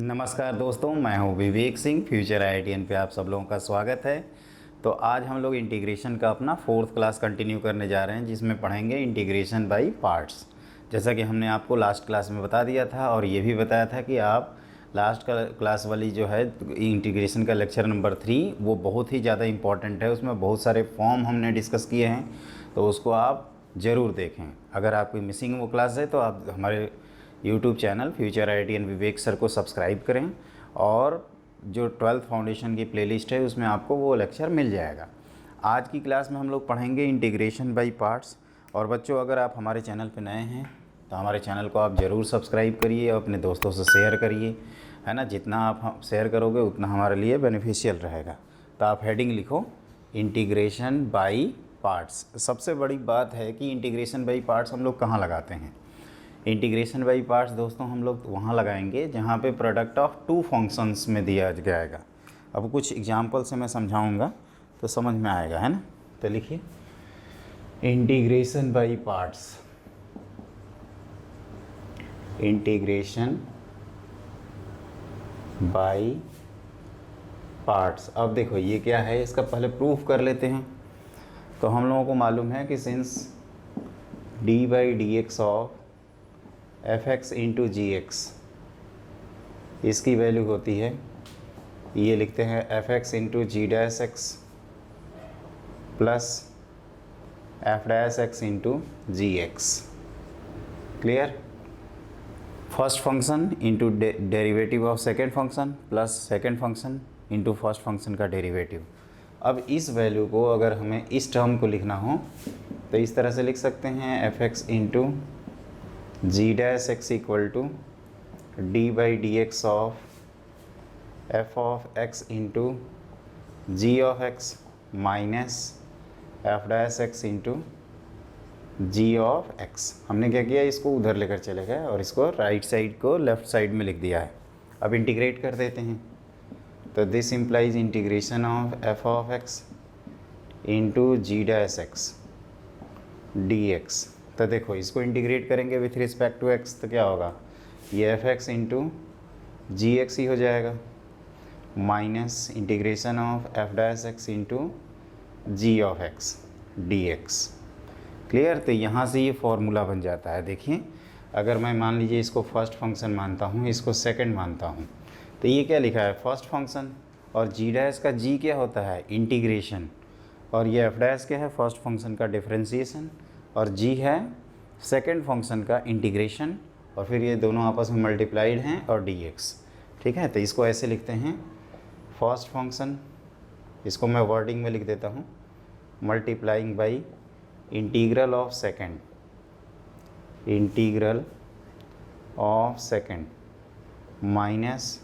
नमस्कार दोस्तों, मैं हूं विवेक सिंह। फ्यूचर आईआईटीएन पे आप सब लोगों का स्वागत है। तो आज हम लोग इंटीग्रेशन का अपना 4th क्लास कंटिन्यू करने जा रहे हैं, जिसमें पढ़ेंगे इंटीग्रेशन बाय पार्ट्स। जैसा कि हमने आपको लास्ट क्लास में बता दिया था और ये भी बताया था कि आप लास्ट क्लास वाली जो है इंटीग्रेशन का लेक्चर नंबर 3 वो बहुत ही ज़्यादा इम्पॉर्टेंट है। उसमें बहुत सारे फॉर्म हमने डिस्कस किए हैं, तो उसको आप ज़रूर देखें। अगर आपकी मिसिंग वो क्लास है तो आप हमारे यूट्यूब चैनल फ्यूचर आईआईटीएन विवेक सर को सब्सक्राइब करें और जो 12th फाउंडेशन की प्लेलिस्ट है उसमें आपको वो लेक्चर मिल जाएगा। आज की क्लास में हम लोग पढ़ेंगे इंटीग्रेशन बाय पार्ट्स। और बच्चों, अगर आप हमारे चैनल पर नए हैं तो हमारे चैनल को आप ज़रूर सब्सक्राइब करिए और अपने दोस्तों से शेयर करिए, है ना। जितना आप शेयर करोगे उतना हमारे लिए बेनिफिशियल रहेगा। तो आप हेडिंग लिखो इंटीग्रेशन बाय पार्ट्स। सबसे बड़ी बात है कि इंटीग्रेशन बाय पार्ट्स हम लोग कहाँ लगाते हैं। इंटीग्रेशन बाय पार्ट्स दोस्तों हम लोग वहाँ लगाएंगे जहाँ पे प्रोडक्ट ऑफ टू फंक्शंस में दिया जाएगा। अब कुछ एग्जांपल से मैं समझाऊंगा तो समझ में आएगा, है ना। तो लिखिए integration by parts. Integration by parts. अब देखो ये क्या है, इसका पहले प्रूफ कर लेते हैं। तो हम लोगों को मालूम है कि since d by d x of f x into g x, इसकी वैल्यू होती है, ये लिखते हैं f x into g dash x plus f dash x into g x. Clear. First function into derivative of second function plus second function into first function का derivative. अब इस value को अगर हमें इस टर्म को लिखना हो तो इस तरह से लिख सकते हैं f x into g dash x equal to d by d x of f of x into g of x minus f dash x into g of x. हमने क्या किया, इसको उधर लेकर चले गए और इसको राइट साइड को लेफ़्ट साइड में लिख दिया है। अब इंटीग्रेट कर देते हैं तो this implies integration of f of x into g dash x d x. तो देखो इसको इंटीग्रेट करेंगे विथ रिस्पेक्ट टू एक्स तो क्या होगा, ये f x into g x ही हो जाएगा minus integration of f dash x into g of x d x. Clear. तो यहाँ से ये फॉर्मूला बन जाता है। देखिए अगर मैं मान लीजिए इसको फर्स्ट फंक्शन मानता हूँ, इसको सेकंड मानता हूँ, तो ये क्या लिखा है फर्स्ट फंक्शन, और जी डैश का जी क्या होता है इंटीग्रेशन, और ये एफ डैश क्या है फर्स्ट फंक्शन का डिफरेंशिएशन, और जी है सेकेंड फंक्शन का इंटीग्रेशन, और फिर ये दोनों आपस में मल्टीप्लाइड हैं और डी एक्स। ठीक है। तो इसको ऐसे लिखते हैं फर्स्ट फंक्शन, इसको मैं वर्डिंग में लिख देता हूँ multiplying by integral of second, integral of second minus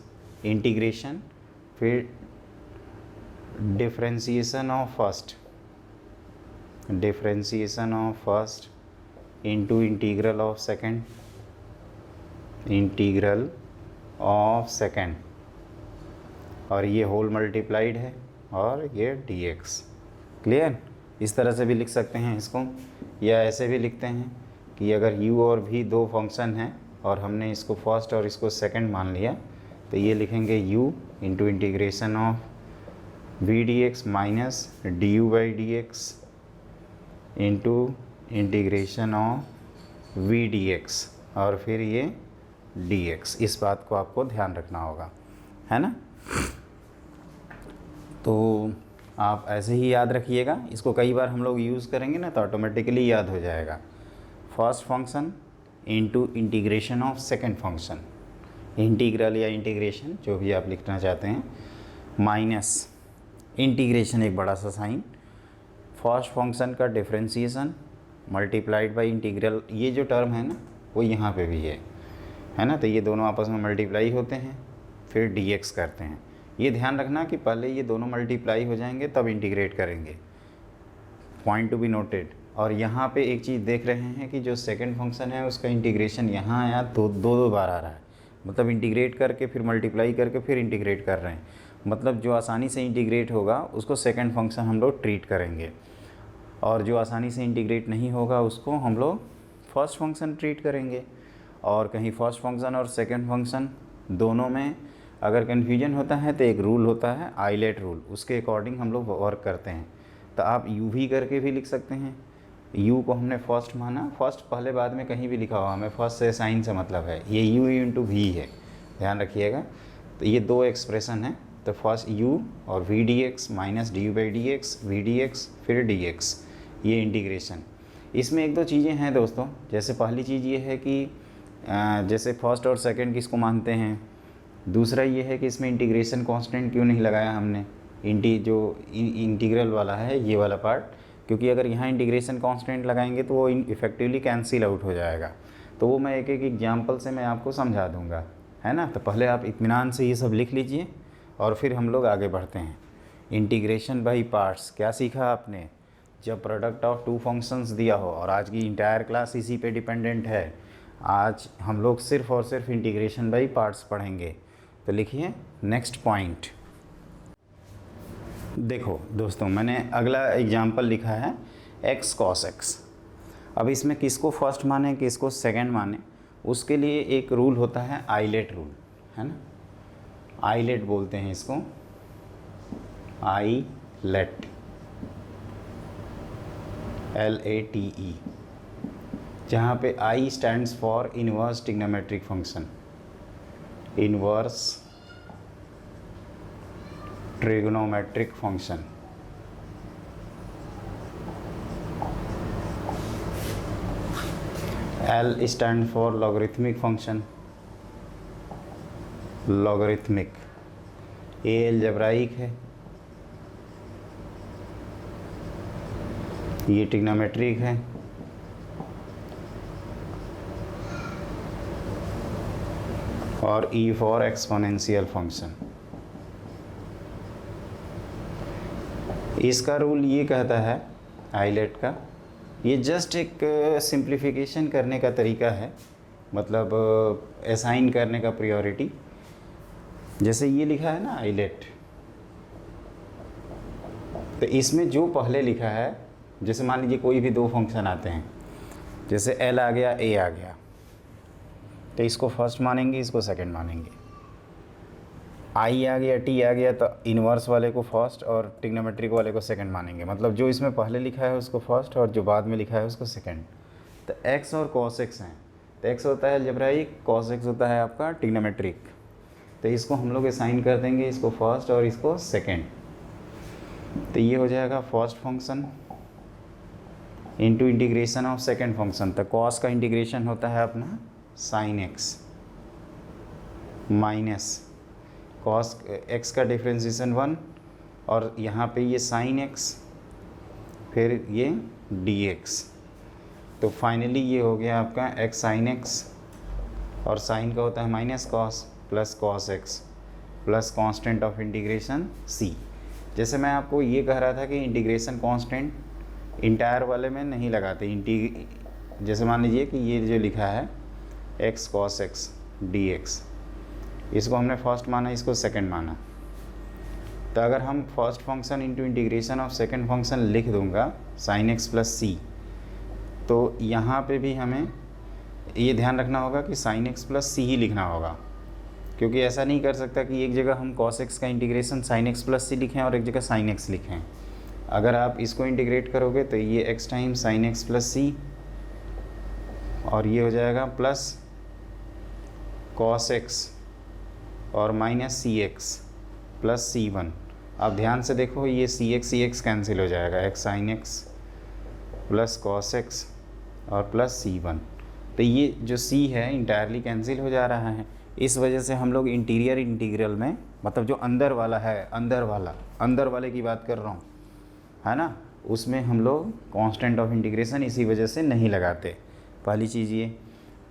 integration, फिर differentiation of first, differentiation of first into integral of second, integral of second, और ये होल मल्टीप्लाइड है और ये डी एक्स। क्लियर। इस तरह से भी लिख सकते हैं इसको, या ऐसे भी लिखते हैं कि अगर u और v दो फंक्शन हैं और हमने इसको फर्स्ट और इसको सेकंड मान लिया तो ये लिखेंगे u into integration of v d x minus d u by d x into integration of v d x और फिर ये डी एक्स। इस बात को आपको ध्यान रखना होगा, है ना। तो आप ऐसे ही याद रखिएगा, इसको कई बार हम लोग यूज़ करेंगे ना तो ऑटोमेटिकली याद हो जाएगा। First function into integration of second function, integral या इंटीग्रेशन जो भी आप लिखना चाहते हैं, माइनस इंटीग्रेशन एक बड़ा सा साइन, फर्स्ट फंक्शन का डिफरेंशिएशन मल्टीप्लाइड बाय इंटीग्रल। ये जो टर्म है ना वो यहाँ पे भी है ना। तो ये दोनों आपस में मल्टीप्लाई होते हैं फिर dx करते हैं। ये ध्यान रखना कि पहले ये दोनों मल्टीप्लाई हो जाएंगे तब इंटीग्रेट करेंगे, पॉइंट टू बी नोटेड। और यहाँ पे एक चीज़ देख रहे हैं कि जो सेकंड फंक्शन है उसका इंटीग्रेशन यहाँ आया तो दो बार आ रहा है, मतलब इंटीग्रेट करके फिर मल्टीप्लाई करके फिर इंटीग्रेट कर रहे हैं। मतलब जो आसानी से इंटीग्रेट होगा उसको सेकंड फंक्शन हम लोग ट्रीट करेंगे, और जो आसानी से इंटीग्रेट नहीं होगा उसको हम लोग फर्स्ट फंक्शन ट्रीट करेंगे। और कहीं फर्स्ट फंक्शन और सेकंड फंक्शन दोनों में अगर कन्फ्यूजन होता है तो एक रूल होता है आइलेट रूल, उसके अकॉर्डिंग हम लोग वर्क करते हैं। तो आप यू भी करके भी लिख सकते हैं। यू को हमने फर्स्ट माना, फर्स्ट पहले बाद में कहीं भी लिखा हुआ, हमें फर्स्ट से साइन से मतलब है, ये यू इंटू वी है, ध्यान रखिएगा। तो ये दो एक्सप्रेशन है, तो फर्स्ट u और v d x minus d u by d x, v d x फिर डी एक्स, ये इंटीग्रेशन। इसमें एक दो चीज़ें हैं दोस्तों, जैसे पहली चीज़ ये है कि जैसे फर्स्ट और सेकंड किसको मानते हैं। दूसरा ये है कि इसमें इंटीग्रेशन कांस्टेंट क्यों नहीं लगाया हमने, इंटीग्रल वाला है ये वाला पार्ट, क्योंकि अगर यहाँ इंटीग्रेशन कांस्टेंट लगाएंगे तो वो इफेक्टिवली कैंसिल आउट हो जाएगा। तो वो मैं एक एक एग्जाम्पल से मैं आपको समझा दूँगा, है ना। तो पहले आप इत्मीनान से ये सब लिख लीजिए और फिर हम लोग आगे बढ़ते हैं। इंटीग्रेशन बाई पार्ट्स क्या सीखा आपने, जब प्रोडक्ट ऑफ टू फंक्शंस दिया हो, और आज की इंटायर क्लास इसी पे डिपेंडेंट है। आज हम लोग सिर्फ़ और सिर्फ इंटीग्रेशन बाई पार्ट्स पढ़ेंगे। तो लिखिए नेक्स्ट पॉइंट। देखो दोस्तों, मैंने अगला एग्जाम्पल लिखा है x cos x। अब इसमें किसको फर्स्ट माने किसको सेकंड माने, उसके लिए एक रूल होता है आइलेट रूल, है ना। आइलेट बोलते हैं इसको, आइलेट, LATE, जहाँ पे I stands for inverse trigonometric function, inverse trigonometric function. L stand for logarithmic function, logarithmic. A algebraic है, ये ट्रिग्नोमेट्रिक है, और E फॉर एक्सपोनेंशियल फंक्शन। इसका रूल ये कहता है आइलेट का, ये जस्ट एक सिंप्लीफिकेशन करने का तरीका है, मतलब असाइन करने का प्रायोरिटी। जैसे ये लिखा है ना आइलेट, तो इसमें जो पहले लिखा है, जैसे मान लीजिए कोई भी दो फंक्शन आते हैं, जैसे L आ गया A आ गया, तो इसको फर्स्ट मानेंगे इसको सेकंड मानेंगे। I आ गया T आ गया, तो इन्वर्स वाले को फर्स्ट और ट्रिग्नोमेट्रिक वाले को सेकंड मानेंगे, मतलब जो इसमें पहले लिखा है उसको फर्स्ट और जो बाद में लिखा है उसको सेकंड। तो x और cos x हैं, तो x होता है अलजेब्राइक, cos x होता है आपका ट्रिग्नोमेट्रिक। तो इसको हम लोग असाइन कर देंगे, इसको फर्स्ट और इसको सेकंड। तो ये हो जाएगा first function into integration of second function. तो cos का इंटीग्रेशन होता है अपना sin x minus cos x का डिफ्रेंशिएशन 1, और यहाँ पे ये sin x, फिर ये dx। तो फाइनली ये हो गया आपका x sin x, और sin का होता है minus cos plus cos x plus constant of integration c। जैसे मैं आपको ये कह रहा था कि इंटीग्रेशन कांस्टेंट इंटायर वाले में नहीं लगाते, जैसे मान लीजिए कि ये जो लिखा है x cos x dx, इसको हमने फर्स्ट माना इसको सेकंड माना। तो अगर हम first function into integration of second function लिख दूंगा sin x प्लस सी, तो यहाँ पे भी हमें ये ध्यान रखना होगा कि sin x प्लस सी ही लिखना होगा, क्योंकि ऐसा नहीं कर सकता कि एक जगह हम cos x का इंटीग्रेशन sin x प्लस सी लिखें और एक जगह sin x लिखें। अगर आप इसको इंटीग्रेट करोगे तो ये x time sin x plus C, और ये हो जाएगा प्लस cos x और minus C x plus C one. अब ध्यान से देखो, ये सी एक्स कैंसिल हो जाएगा, x sin x plus cos x और प्लस सी वन। तो ये जो c है इंटायरली कैंसिल हो जा रहा है। इस वजह से हम लोग इंटीरियर इंटीग्रल में, मतलब जो अंदर वाला है, अंदर वाले की बात कर रहा हूँ, है ना, उसमें हम लोग कांस्टेंट ऑफ इंटीग्रेशन इसी वजह से नहीं लगाते, पहली चीज़ ये।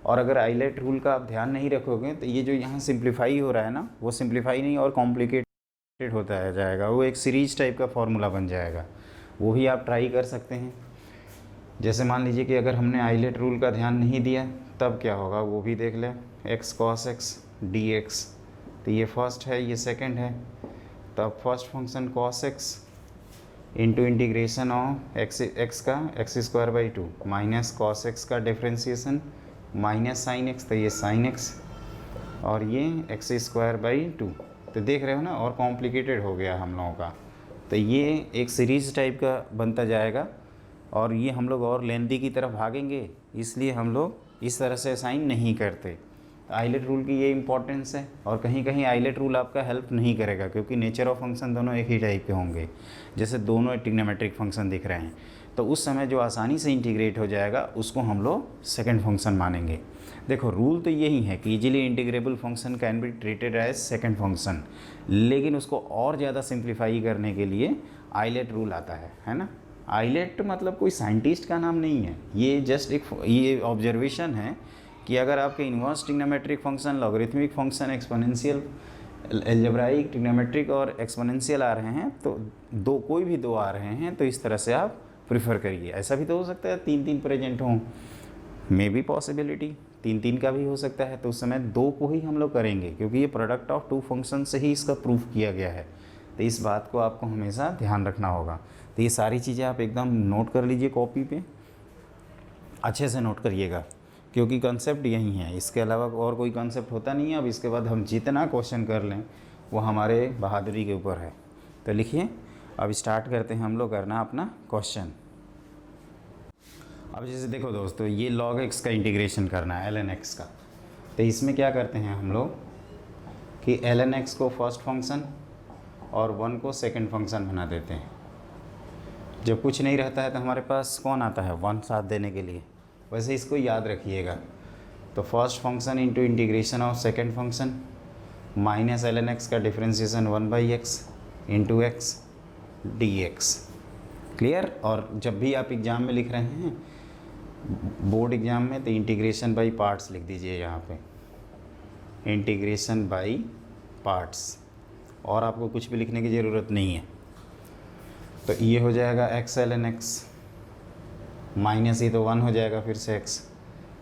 और अगर आइलेट रूल का आप ध्यान नहीं रखोगे तो ये जो यहाँ सिंप्लीफाई हो रहा है ना, वो सिंप्लीफाई नहीं और कॉम्प्लिकेटेड होता है जाएगा, वो एक सीरीज टाइप का फॉर्मूला बन जाएगा। वो ही आप ट्राई कर सकते हैं। जैसे मान लीजिए कि अगर हमने आइलेट रूल का ध्यान नहीं दिया तब क्या होगा, वो भी देख लें। x cos x dx, तो ये फर्स्ट है ये सेकंड है, तो अब first function cos x into integration of x का x² / 2 माइनस cos x का डिफ्रेंशिएशन माइनस sin x, तो ये sin x और ये x² / 2 तो देख रहे हो ना, और कॉम्प्लिकेटेड हो गया हम लोगों का। तो ये एक सीरीज़ टाइप का बनता जाएगा और ये हम लोग और लेंथी की तरफ भागेंगे, इसलिए हम लोग इस तरह से असाइन नहीं करते। आइलेट रूल की ये इंपॉर्टेंस है। और कहीं कहीं आइलेट रूल आपका हेल्प नहीं करेगा, क्योंकि नेचर ऑफ फंक्शन दोनों एक ही टाइप के होंगे। जैसे दोनों ट्रिग्नोमेट्रिक फंक्शन दिख रहे हैं, तो उस समय जो आसानी से इंटीग्रेट हो जाएगा उसको हम लोग सेकंड फंक्शन मानेंगे। देखो रूल तो यही है कि easily integrable function can be treated as second function, लेकिन उसको और ज़्यादा सिंप्लीफाई करने के लिए आइलेट रूल आता है ना। आइलेट मतलब कोई साइंटिस्ट का नाम नहीं है, ये जस्ट एक ये ऑब्जर्वेशन है कि अगर आपके inverse trigonometric function, logarithmic function, exponential, algebraic, trigonometric और एक्सपोनेंशियल आ रहे हैं, तो कोई भी दो आ रहे हैं, तो इस तरह से आप प्रिफर करिए। ऐसा भी तो हो सकता है 3 प्रेजेंट हों, मे बी पॉसिबिलिटी 3 का भी हो सकता है, तो उस समय 2 को ही हम लोग करेंगे, क्योंकि ये प्रोडक्ट ऑफ 2 फंक्शन से ही इसका प्रूफ किया गया है। तो इस बात को आपको हमेशा ध्यान रखना होगा। तो ये सारी चीज़ें आप एकदम नोट कर लीजिए कॉपी पे, अच्छे से नोट करिएगा, क्योंकि कंसेप्ट यही है, इसके अलावा और कोई कंसेप्ट होता नहीं है। अब इसके बाद हम जितना क्वेश्चन कर लें वो हमारे बहादुरी के ऊपर है। तो लिखिए, अब स्टार्ट करते हैं हम लोग करना अपना क्वेश्चन। अब जैसे देखो दोस्तों, ये log x का इंटीग्रेशन करना है ln x का। तो इसमें क्या करते हैं हम लोग कि ln x को फर्स्ट फंक्शन और 1 को सेकंड फंक्शन बना देते हैं। जब कुछ नहीं रहता है तो हमारे पास कौन आता है, 1 साथ देने के लिए। वैसे इसको याद रखिएगा। तो first function into integration of second function minus ln x का differentiation 1/x into x dx। Clear. और जब भी आप एग्ज़ाम में लिख रहे हैं, बोर्ड एग्ज़ाम में, तो इंटीग्रेशन बाय पार्ट्स लिख दीजिए यहाँ पे, इंटीग्रेशन बाय पार्ट्स, और आपको कुछ भी लिखने की ज़रूरत नहीं है। तो ये हो जाएगा x ln x माइनस, ये तो 1 हो जाएगा फिर से x,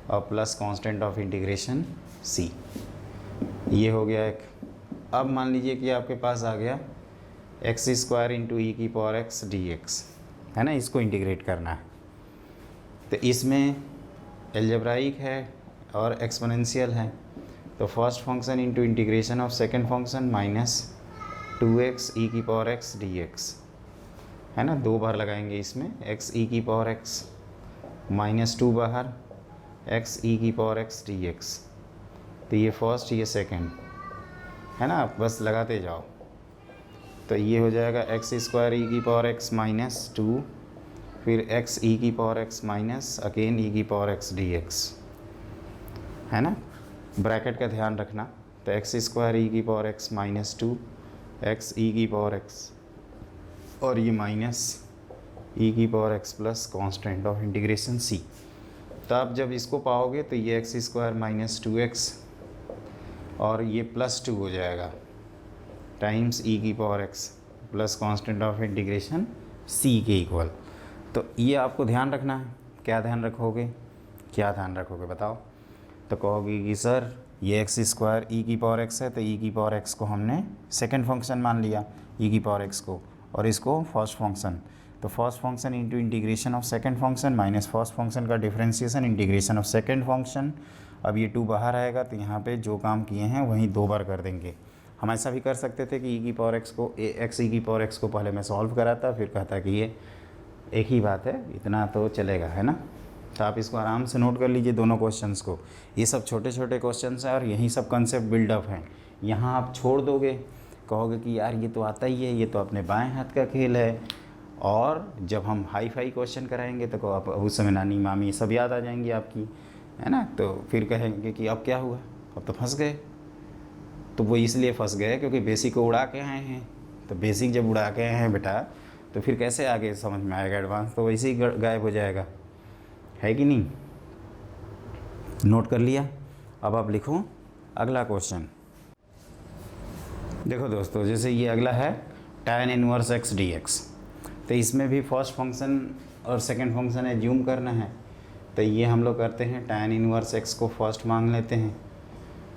और plus constant of integration c। ये हो गया एक। अब मान लीजिए कि आपके पास आ गया x² इंटू ई की पावर x dx, है ना। इसको इंटीग्रेट करना है। तो इसमें अलजेब्राइक है और एक्सपोनेंशियल है। तो first function into integration of second function minus 2x ई की पावर x dx, है ना। 2 बार लगाएंगे इसमें, x ई की पावर x माइनस 2 बाहर, x ई की पावर x dx। तो ये फर्स्ट, ये सेकेंड, है ना। आप बस लगाते जाओ। तो ये हो जाएगा x² ई की पावर x माइनस 2, फिर x ई की पावर x माइनस अगेन ई की पावर x dx, है ना। ब्रैकेट का ध्यान रखना। तो x² ई की पावर x माइनस 2, x ई की पावर x, और ये माइनस ई की power x plus constant of integration c। तो आप जब इसको पाओगे तो ये x² माइनस 2x और ये प्लस 2 हो जाएगा टाइम्स ई की power x plus constant of integration c के इक्वल। तो ये आपको ध्यान रखना है। क्या ध्यान रखोगे, क्या ध्यान रखोगे बताओ। तो कहोगे कि सर ये x² ई की पावर x है, तो ई की पावर x को हमने सेकंड फंक्शन मान लिया, ई की पावर x को, और इसको फर्स्ट फंक्शन। तो first function into integration of second function minus first function का differentiation integration of second function. अब ये 2 बाहर आएगा, तो यहाँ पे जो काम किए हैं वहीं 2 बार कर देंगे। हम ऐसा भी कर सकते थे कि ई की पावर x को, x ई की पावर x को पहले मैं सॉल्व कराता, फिर कहता कि ये एक ही बात है, इतना तो चलेगा, है ना। तो आप इसको आराम से नोट कर लीजिए दोनों क्वेश्चंस को। ये सब छोटे छोटे क्वेश्चंस हैं और यही सब कंसेप्ट बिल्डअप हैं। यहाँ आप छोड़ दोगे, कहोगे कि यार ये तो आता ही है, ये तो अपने बाएं हाथ का खेल है। और जब हम हाई फाई क्वेश्चन कराएंगे तो आप उस समय नानी मामी सब याद आ जाएंगी आपकी, है ना। तो फिर कहेंगे कि अब क्या हुआ, अब तो फंस गए। तो वो इसलिए फंस गए क्योंकि बेसिक को उड़ा के आए हैं। तो बेसिक जब उड़ा के आए हैं बेटा, तो फिर कैसे आगे समझ में आएगा एडवांस, तो वैसे ही गायब हो जाएगा, है कि नहीं। नोट कर लिया। अब आप लिखो अगला क्वेश्चन। देखो दोस्तों, जैसे ये अगला है tan इनवर्स x dx। तो इसमें भी फर्स्ट फंक्शन और सेकंड फंक्शन एज्यूम करना है। तो ये हम लोग करते हैं, tan इनवर्स x को फर्स्ट मान लेते हैं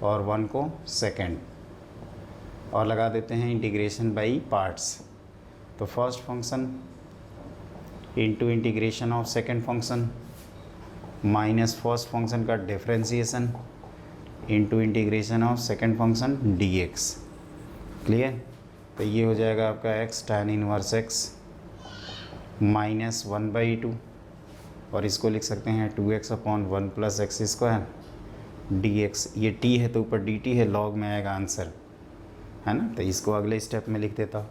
और 1 को सेकंड, और लगा देते हैं इंटीग्रेशन बाई पार्ट्स। तो first function into integration of second function minus first function का differentiation into integration of second function dx। Clear. तो ये हो जाएगा आपका x tan inverse x minus 1/2, और इसको लिख सकते हैं 2x/1 plus x square dx। ये t है तो ऊपर dt है, log में आएगा आंसर, है ना। तो इसको अगले स्टेप में लिख देता हूँ,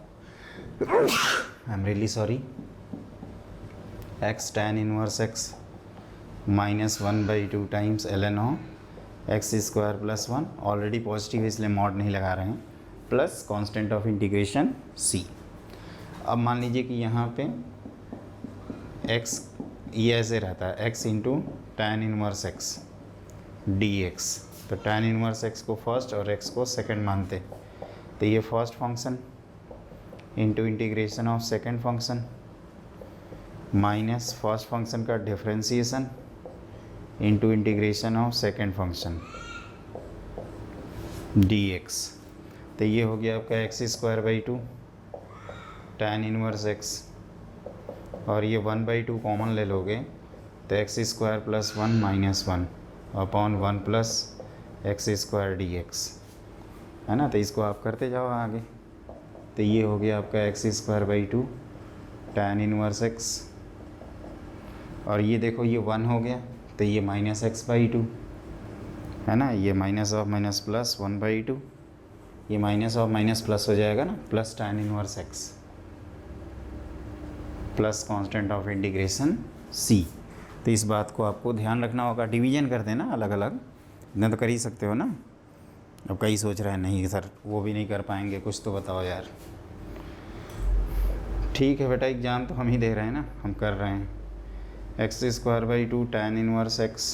I am really sorry. x tan inverse x minus 1/2 times ln of x square plus 1, already positive है इसलिए मॉड नहीं लगा रहे हैं, plus constant of integration c। अब मान लीजिए कि यहाँ पे x ये ऐसे रहता है, x into tan inverse x dx। तो टैन इनवर्स x को फर्स्ट और x को सेकंड मानते, तो ये first function into integration of second function minus first function का differentiation into integration of second function dx। तो ये हो गया आपका x²/2 टैन इनवर्स x, और ये 1/2 कॉमन ले लोगे तो x² plus 1 minus 1 upon 1 plus x² dx, है ना। तो इसको आप करते जाओ आगे। तो ये हो गया आपका x²/2 टैन इनवर्स x, और ये देखो ये 1 हो गया तो ये माइनस x/2, है ना। ये माइनस ऑफ माइनस प्लस 1/2, ये माइनस ऑफ माइनस प्लस हो जाएगा ना, plus tan inverse x plus constant of integration c। तो इस बात को आपको ध्यान रखना होगा। डिवीजन कर देना अलग अलग, इतना तो कर ही सकते हो ना। अब कई सोच रहे हैं नहीं सर वो भी नहीं कर पाएंगे, कुछ तो बताओ यार। ठीक है बेटा, एग्ज़ाम तो हम ही दे रहे हैं ना, हम कर रहे हैं। x²/2 tan inverse x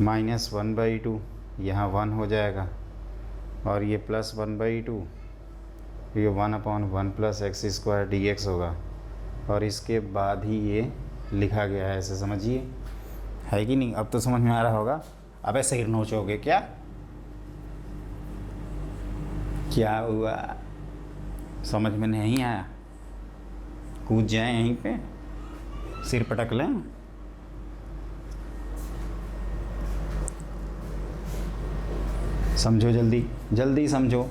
minus 1/2, यहाँ 1 हो जाएगा, और ये प्लस 1/2, ये 1/1 प्लस x² dx होगा, और इसके बाद ही ये लिखा गया है, ऐसे समझिए, है कि नहीं। अब तो समझ में आ रहा होगा। अब ऐसे ही नोचोगे क्या, क्या हुआ, समझ में नहीं आया, कूद जाए यहीं पे, सिर पटक लें। समझो, जल्दी जल्दी समझो।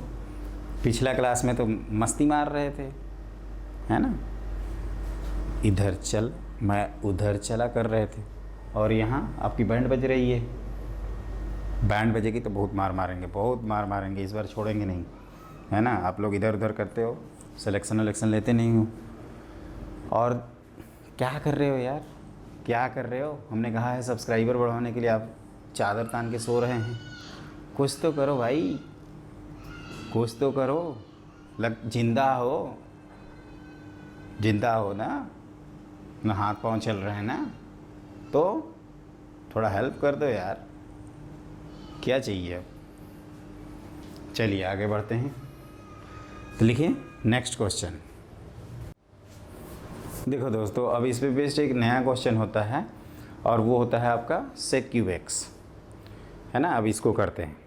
पिछला क्लास में तो मस्ती मार रहे थे, है ना, इधर चल मैं उधर चला कर रहे थे, और यहाँ आपकी बैंड बज रही है। बैंड बजेगी तो बहुत मार मारेंगे, बहुत मार मारेंगे, इस बार छोड़ेंगे नहीं, है ना। आप लोग इधर उधर करते हो, सिलेक्शन वलेक्शन लेते नहीं हो। और क्या कर रहे हो यार, क्या कर रहे हो। हमने कहा है सब्सक्राइबर बढ़ाने के लिए, आप चादर तान के सो रहे हैं। कुछ तो करो भाई, कुछ तो करो, जिंदा हो, जिंदा हो ना हाथ पाँव चल रहे हैं ना, तो थोड़ा हेल्प कर दो यार, क्या चाहिए अब। चलिए आगे बढ़ते हैं। तो लिखिए नेक्स्ट क्वेश्चन। देखो दोस्तों, अब इस पे बेस्ड एक नया क्वेश्चन होता है, और वो होता है आपका sec cube x, है ना। अब इसको करते हैं।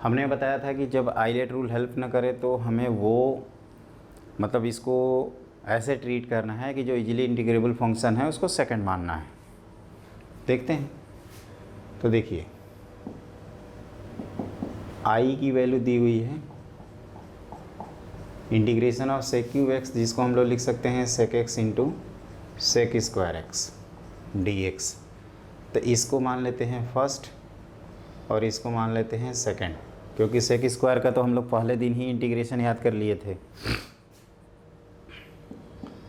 हमने बताया था कि जब आइलेट रूल हेल्प ना करे तो हमें वो मतलब इसको ऐसे ट्रीट करना है कि जो इजीली इंटीग्रेबल फंक्शन है उसको सेकंड मानना है। देखते हैं। तो देखिए i की वैल्यू दी हुई है, integration of sec cube x, जिसको हम लोग लिख सकते हैं sec x into sec² x dx। तो इसको मान लेते हैं फर्स्ट और इसको मान लेते हैं सेकंड, क्योंकि sec² का तो हम लोग पहले दिन ही इंटीग्रेशन याद कर लिए थे।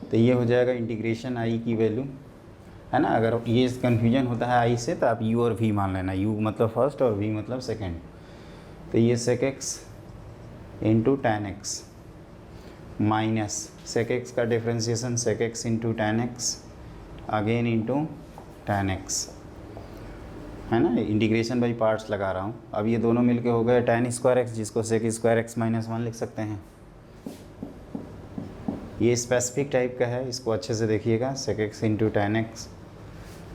तो ये हो जाएगा इंटीग्रेशन i की वैल्यू, है ना। अगर ये कन्फ्यूजन होता है i से तो आप u और v मान लेना, u मतलब फर्स्ट और v मतलब सेकंड। तो ये sec x into tan x minus sec x का differentiation sec x into tan x again into tan x, है ना। इंटीग्रेशन बाई पार्ट्स लगा रहा हूँ। अब ये दोनों मिलके हो गए tan² x, जिसको sec² x माइनस 1 लिख सकते हैं। ये स्पेसिफिक टाइप का है, इसको अच्छे से देखिएगा। sec x into tan x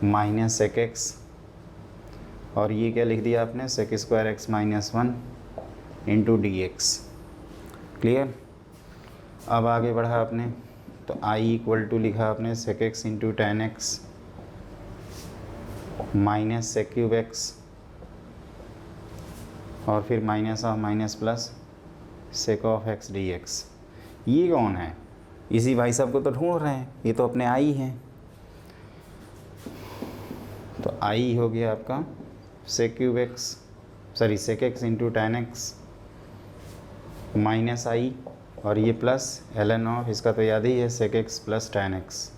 minus sec x, और ये क्या लिख दिया आपने, sec² x minus 1 into dx। Clear. अब आगे बढ़ा आपने, तो i इक्वल टू लिखा आपने sec x into tan x minus sec cube x, और फिर minus of minus plus sake of x d x. ये कौन है? इसी भाई साहब को तो ढूंढ रहे हैं, ये तो अपने आई हैं। तो आई हो गया आपका sec cube x, sorry sec x into tan x minus I, और ये प्लस एल एन ऑफ, इसका तो याद ही है, sec x plus tan x.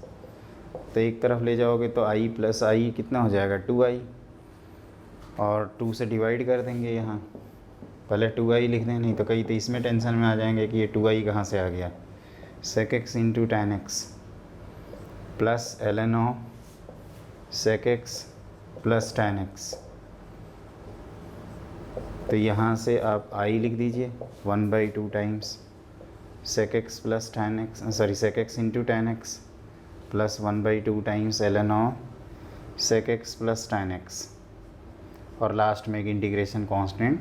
तो एक तरफ ले जाओगे तो आई प्लस आई कितना हो जाएगा, 2i, और 2 से डिवाइड कर देंगे यहाँ, पहले 2i लिख दें, नहीं तो कहीं तो इसमें टेंशन में आ जाएंगे कि ये 2i कहाँ से आ गया। Sec x into tan x plus l n of sec x plus tan x. तो यहाँ से आप i लिख दीजिए 1/2 times sec x plus tan x, sorry sec x into tan x plus 1/2 times l n of sec x plus tan x, और last में एक integration constant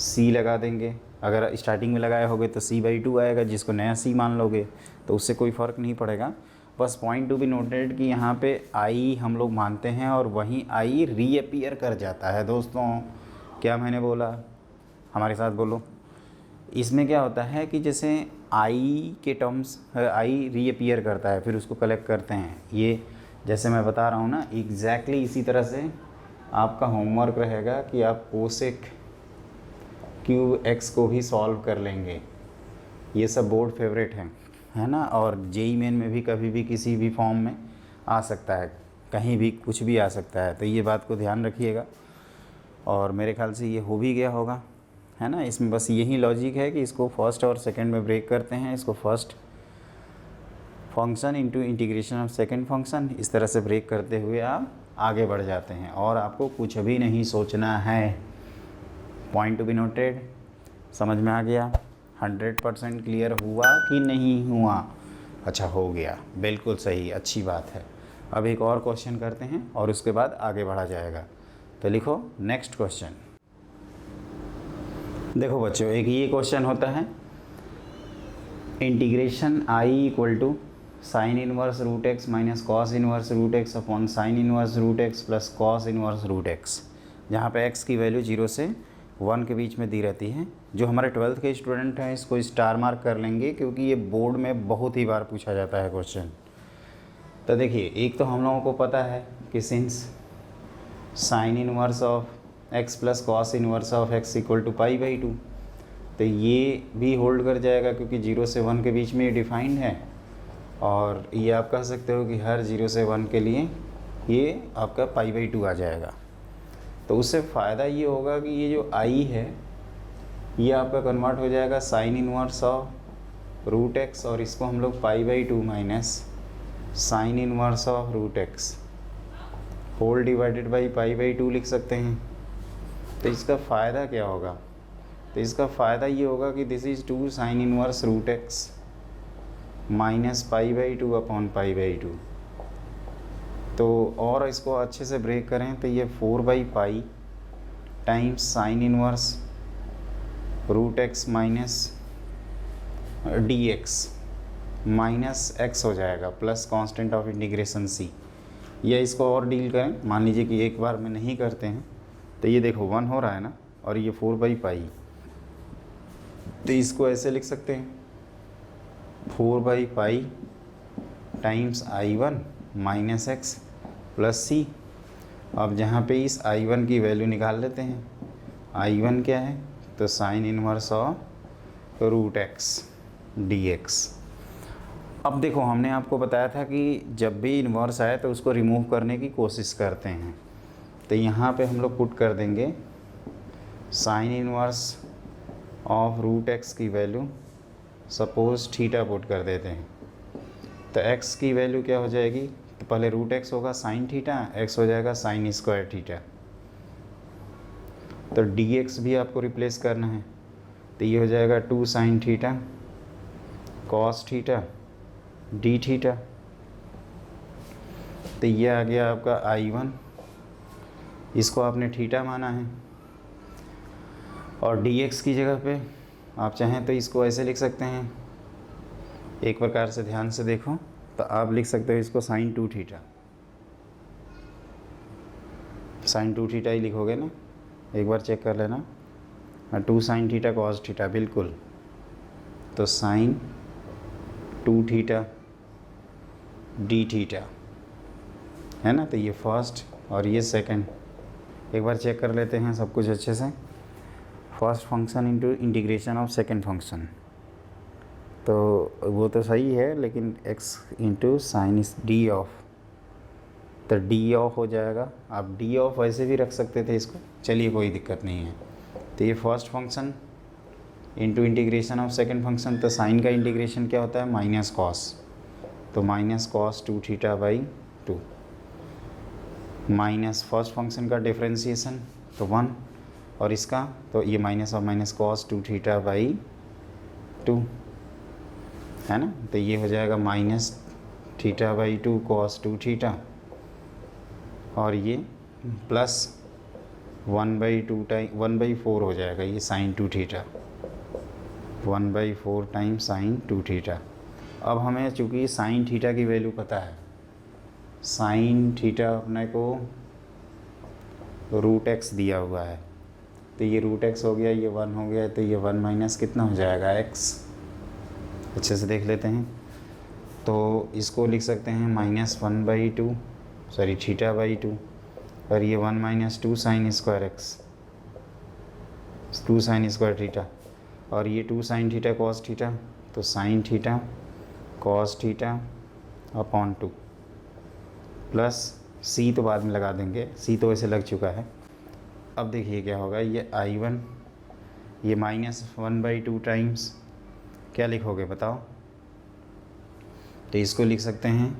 c लगा देंगे। अगर स्टार्टिंग में लगाए होगे तो c/2 आएगा, जिसको नया c मान लोगे तो उससे कोई फ़र्क नहीं पड़ेगा। बस पॉइंट टू बी नोटेड कि यहाँ पे i हम लोग मानते हैं और वहीं i रीअपीयर कर जाता है। दोस्तों क्या मैंने बोला, हमारे साथ बोलो। इसमें क्या होता है कि जैसे i के टर्म्स i रीअपीयर करता है, फिर उसको कलेक्ट करते हैं। ये जैसे मैं बता रहा हूँ ना, एग्जैक्टली इसी तरह से आपका होमवर्क रहेगा कि आप कोसेक क्यूब एक्स को भी सॉल्व कर लेंगे। ये सब बोर्ड फेवरेट हैं, है ना, और जेई मेन में भी कभी भी किसी भी फॉर्म में आ सकता है, कहीं भी कुछ भी आ सकता है। तो ये बात को ध्यान रखिएगा, और मेरे ख्याल से ये हो भी गया होगा, है ना। इसमें बस यही लॉजिक है कि इसको फर्स्ट और सेकंड में ब्रेक करते हैं, इसको first function into integration of second function, इस तरह से ब्रेक करते हुए आप आगे बढ़ जाते हैं, और आपको कुछ भी नहीं सोचना है। पॉइंट टू बी नोटेड, समझ में आ गया? 100% क्लियर हुआ कि नहीं हुआ? अच्छा हो गया, बिल्कुल सही, अच्छी बात है। अब एक और क्वेश्चन करते हैं और उसके बाद आगे बढ़ा जाएगा। तो लिखो नेक्स्ट क्वेश्चन। देखो बच्चों, एक ये क्वेश्चन होता है, integration I equal to sine inverse root x minus cos inverse root x upon sine inverse root x plus cos inverse root x, जहाँ पे एक्स की वैल्यू 0 से 1 के बीच में दी रहती है। जो हमारे 12th के स्टूडेंट हैं इसको स्टार मार्क कर लेंगे, क्योंकि ये बोर्ड में बहुत ही बार पूछा जाता है क्वेश्चन। तो देखिए, एक तो हम लोगों को पता है कि since sine inverse of x plus cos inverse of x equal to π/2, तो ये भी होल्ड कर जाएगा क्योंकि 0 से 1 के बीच में ये डिफाइंड है। और ये आप कह सकते हो कि हर 0 से 1 के लिए ये आपका π/2 आ जाएगा। तो उससे फ़ायदा ये होगा कि ये जो आई है ये आपका कन्वर्ट हो जाएगा sine inverse of root x, और इसको हम लोग π/2 minus sine inverse of root x whole divided by π/2 लिख सकते हैं। तो इसका फ़ायदा क्या होगा? तो इसका फ़ायदा ये होगा कि this is 2 sine inverse root x minus π/2 upon π/2। तो और इसको अच्छे से ब्रेक करें तो ये 4/π times sine inverse root x minus d x minus x हो जाएगा plus constant of integration C. या इसको और डील करें, मान लीजिए कि एक बार में नहीं करते हैं, तो ये देखो 1 हो रहा है ना, और ये 4/π, तो इसको ऐसे लिख सकते हैं 4/π times I1 minus x plus C. अब जहाँ पे इस I1 की वैल्यू निकाल लेते हैं। I1 क्या है? तो sine inverse of root x d x. अब देखो, हमने आपको बताया था कि जब भी इन्वर्स आए तो उसको रिमूव करने की कोशिश करते हैं। तो यहाँ पे हम लोग पुट कर देंगे sine inverse of root x की वैल्यू, सपोज थीटा पुट कर देते हैं। तो एक्स की वैल्यू क्या हो जाएगी? तो पहले रूट एक्स होगा साइन थीटा, एक्स हो जाएगा साइन स्क्वायर थीटा। तो डी एक्स भी आपको रिप्लेस करना है, तो ये हो जाएगा 2 sine theta cos theta D theta. तो ये आ गया आपका I1, इसको आपने थीटा माना है, और dx की जगह पे आप चाहें तो इसको ऐसे लिख सकते हैं। एक प्रकार से ध्यान से देखो तो आप लिख सकते हो इसको साइन 2 थीटा, साइन 2 थीटा ही लिखोगे ना, एक बार चेक कर लेना। 2 साइन थीटा कॉस थीटा, बिल्कुल तो साइन 2 थीटा डी थीटा है ना। तो ये फर्स्ट और ये सेकंड, एक बार चेक कर लेते हैं सब कुछ अच्छे से। First function into integration of second function, तो वो तो सही है, लेकिन x इंटू साइन इस डी ऑफ, तो डी ऑफ हो जाएगा। आप डी ऑफ वैसे भी रख सकते थे इसको, चलिए कोई दिक्कत नहीं है। तो ये first function into integration of second function, तो साइन का इंटीग्रेशन क्या होता है माइनस कॉस, तो minus cos 2 theta by 2 minus first function का डिफरेंशिएशन तो 1, और इसका तो ये माइनस और माइनस कॉस 2 थीटा बाई 2 है ना। तो ये हो जाएगा minus theta by 2 cos 2 theta, और ये प्लस 1/2 टाइम 1/4 हो जाएगा ये sine 2 theta, 1/4 time sine 2 theta. अब हमें चूँकि साइन थीटा की वैल्यू पता है, साइन थीटा अपने को √x दिया हुआ है, तो ये √x हो गया, ये 1 हो गया, तो ये 1 माइनस कितना हो जाएगा x। अच्छे से देख लेते हैं, तो इसको लिख सकते हैं -1/2 सॉरी θ/2, और ये 1 - 2 sine square x, 2 sine square theta, और ये 2 साइन थीटा कॉस थीटा, तो sine theta cos theta upon 2 plus c तो बाद में लगा देंगे, c तो वैसे लग चुका है। अब देखिए क्या होगा, ये I1 ये -1/2 टाइम्स क्या लिखोगे बताओ, तो इसको लिख सकते हैं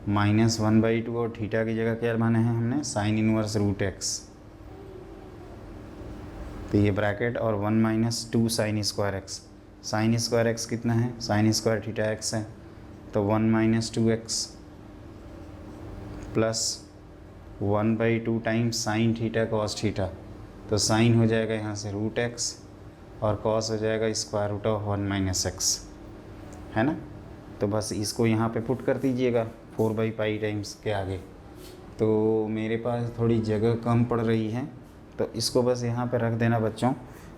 -1/2, और थीटा की जगह क्या माने हैं हमने साइन इनवर्स √x, तो ये ब्रैकेट और 1 - 2 sine square x, sine square x कितना है साइन स्क्वायर थीटा x है, तो 1 - 2x plus 1/2 times sine theta cos theta, तो साइन हो जाएगा यहाँ से √x और कॉस हो जाएगा स्क्वायर रूट ऑफ 1 - x है ना। तो बस इसको यहाँ पे पुट कर दीजिएगा 4/π टाइम्स के आगे। तो मेरे पास थोड़ी जगह कम पड़ रही है, तो इसको बस यहाँ पे रख देना बच्चों,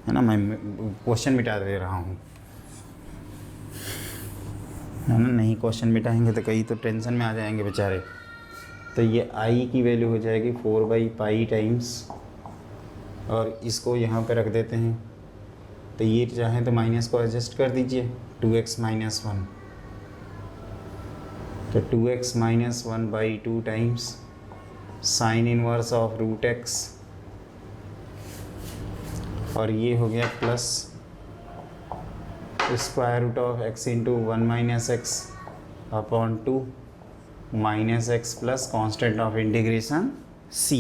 है ना। मैं क्वेश्चन मिटा दे रहा हूँ, है ना। नहीं क्वेश्चन मिटाएंगे तो कई तो टेंशन में आ जाएंगे बेचारे। तो ये आई की वैल्यू हो जाएगी 4/π टाइम्स, और इसको यहाँ पे रख देते हैं, तो ये चाहें तो माइनस को एडजस्ट कर दीजिए 2x - 1, तो 2x - 1/2 times sine inverse of √x, और ये हो गया plus square root of x into 1 - x upon 2 -x plus constant of integration c।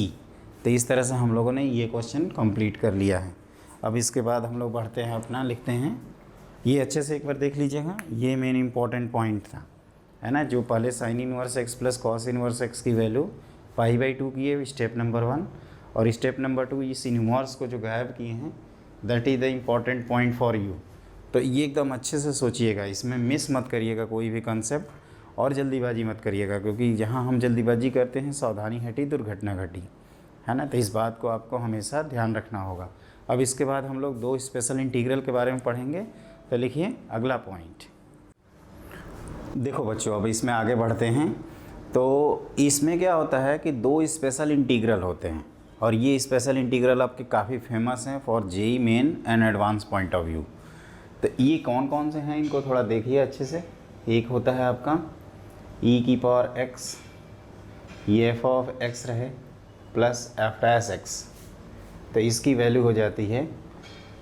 तो इस तरह से हम लोगों ने ये क्वेश्चन कंप्लीट कर लिया है। अब इसके बाद हम लोग बढ़ते हैं अपना, लिखते हैं। ये अच्छे से एक बार देख लीजिएगा, ये मेन इंपॉर्टेंट पॉइंट था, है ना। जो पहले sine inverse x plus cos inverse x की वैल्यू π/2 की है स्टेप नंबर 1, और स्टेप नंबर 2 इस इनवर्स को जो गायब किए हैं, that is the important point for you. तो ये एकदम अच्छे से सोचिएगा, इसमें मिस मत करिएगा कोई भी कंसेप्ट, और जल्दीबाजी मत करिएगा, क्योंकि जहाँ हम जल्दीबाजी करते हैं सावधानी हटी दुर्घटना घटी, है ना। तो इस बात को आपको हमेशा ध्यान रखना होगा। अब इसके बाद हम लोग 2 स्पेशल इंटीग्रल के बारे में पढ़ेंगे। तो लिखिए अगला पॉइंट। देखो बच्चों, अब इसमें आगे बढ़ते हैं। तो इसमें क्या होता है कि 2 स्पेशल इंटीग्रल होते हैं, और ये स्पेशल इंटीग्रल आपके काफ़ी फेमस हैं for JEE main and advance point of view. तो ये कौन कौन से हैं, इनको थोड़ा देखिए अच्छे से। एक होता है आपका e⁻x, ये f(x) रहे प्लस f'(x), तो इसकी वैल्यू हो जाती है,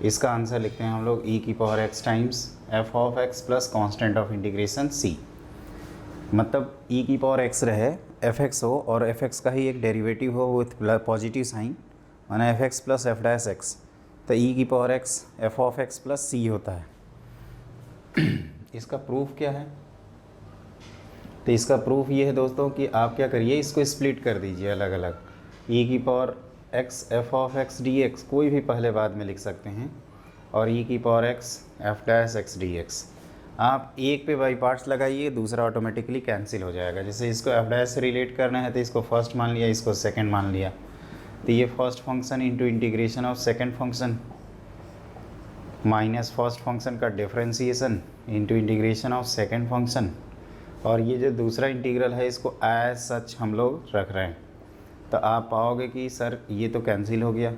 इसका आंसर लिखते हैं हम लोग e⁻x times f(x) plus constant of integration c। मतलब e⁻x रहे f(x) हो और f(x) का ही एक डेरिवेटिव हो विथ पॉजिटिव साइन, माना f(x) प्लस f'(x), तो e⁻x f(x) प्लस c होता है। इसका प्रूफ क्या है, तो इसका प्रूफ ये है दोस्तों कि आप क्या करिए, इसको स्प्लिट कर दीजिए अलग अलग। e⁻x f(x) dx कोई भी पहले बाद में लिख सकते हैं, और e⁻x f'(x) dx आप एक पे बाई पार्ट्स लगाइए, दूसरा ऑटोमेटिकली कैंसिल हो जाएगा। जैसे इसको f' से रिलेट करना है तो इसको फर्स्ट मान लिया, इसको सेकंड मान लिया, तो ये first function into integration of second function, minus first function का differentiation into integration of second function, और ये जो दूसरा इंटीग्रल है इसको एज सच हम लोग रख रहे हैं। तो आप पाओगे कि सर ये तो कैंसिल हो गया,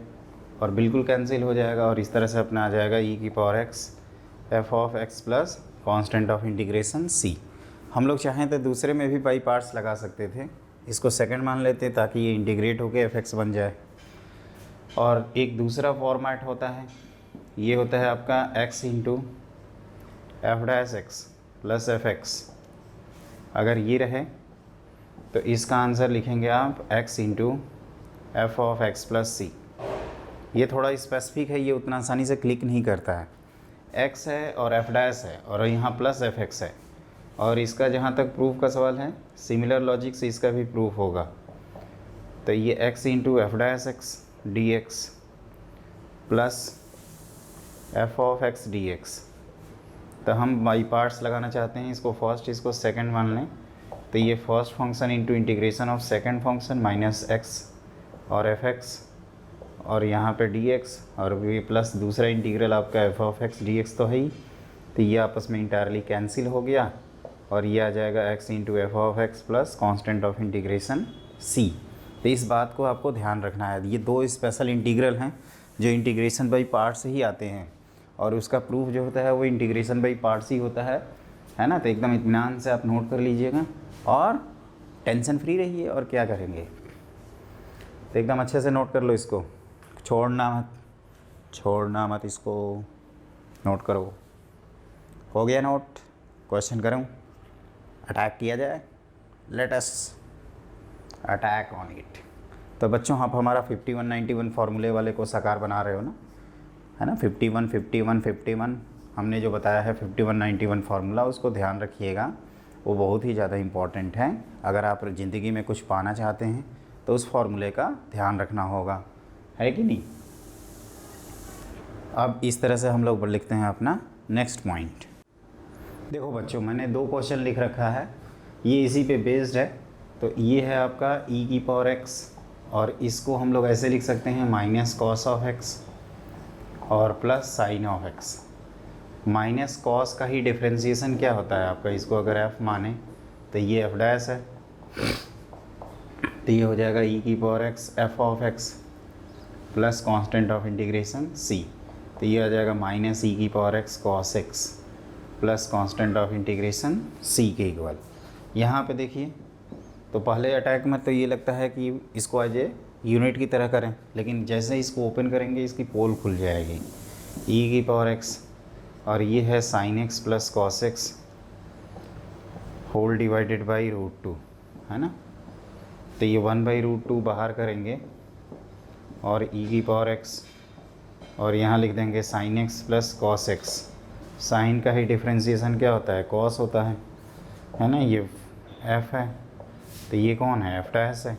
और बिल्कुल कैंसिल हो जाएगा, और इस तरह से अपना आ जाएगा ई की power x f of x plus constant of integration C. हम लोग चाहें तो दूसरे में भी बाई पार्ट्स लगा सकते थे, इसको सेकंड मान लेते ताकि ये इंटीग्रेट होकर एफ एक्स बन जाए। और एक दूसरा फॉर्मेट होता है, ये होता है आपका x into f dash x plus f x. अगर ये रहे तो इसका आंसर लिखेंगे आप x into f of x plus C. ये थोड़ा स्पेसिफिक है, ये उतना आसानी से क्लिक नहीं करता है। x है और f डैश है और यहाँ प्लस एफ एक्स है, और इसका जहाँ तक प्रूफ का सवाल है सिमिलर लॉजिक से इसका भी प्रूफ होगा। तो ये x into f dash x d x plus F of x d x. तो हम बाई पार्ट्स लगाना चाहते हैं, इसको फर्स्ट इसको सेकंड मान लें। तो ये first function into integration of second function minus x और एफ एक्स, और यहाँ पे डी एक्स, और ये प्लस दूसरा इंटीग्रल आपका F of x d x तो है ही। तो ये आपस में इंटायरली कैंसिल हो गया, और ये आ जाएगा x into f of x plus constant of integration C. तो इस बात को आपको ध्यान रखना है, ये दो स्पेशल इंटीग्रल हैं जो इंटीग्रेशन बाई पार्ट्स ही आते हैं, और उसका प्रूफ जो होता है वो इंटीग्रेशन बाई पार्ट्स ही होता है ना। तो एकदम इत्मीनान से आप नोट कर लीजिएगा और टेंशन फ्री रहिए। और क्या करेंगे, तो एकदम अच्छे से नोट कर लो, इसको छोड़ना मत, इसको नोट करो। हो गया नोट? क्वेश्चन करूँ, अटैक किया जाए, let us attack on it. तो बच्चों आप हमारा 5191 फार्मूले वाले को साकार बना रहे हो ना, है ना। 51 51 51 हमने जो बताया है 5191 फार्मूला, उसको ध्यान रखिएगा, वो बहुत ही ज़्यादा इम्पॉर्टेंट है। अगर आप ज़िंदगी में कुछ पाना चाहते हैं तो उस फार्मूले का ध्यान रखना होगा, है कि नहीं। अब इस तरह से हम लोग लिखते हैं अपना नेक्स्ट पॉइंट। देखो बच्चों, मैंने दो क्वेश्चन लिख रखा है, ये इसी पे बेस्ड है। तो ये है आपका ई की पावर एक्स, और इसको हम लोग ऐसे लिख सकते हैं माइनस कॉस ऑफ एक्स और plus sign of x. Minus cos का ही डिफ्रेंशिएशन क्या होता है आपका, इसको अगर एफ माने तो ये एफ डैश है, तो ये हो जाएगा ई की power x f of x plus constant of integration C. तो ये आ जाएगा माइनस ई की power x cos x plus constant of integration C के इक्वल। यहाँ पे देखिए, तो पहले अटैक में तो ये लगता है कि इसको एज ए यूनिट की तरह करें, लेकिन जैसे इसको ओपन करेंगे इसकी पोल खुल जाएगी। ई की पावर एक्स और ये है sine x plus cos x whole divided by √2, है ना। तो ये 1/√2 बाहर करेंगे, और ई की पावर एक्स, और यहाँ लिख देंगे sine x plus cos x. Sine का ही डिफ्रेंशिएशन क्या होता है, कॉस होता है ना। ये एफ है, तो ये कौन है, एफ डैश है।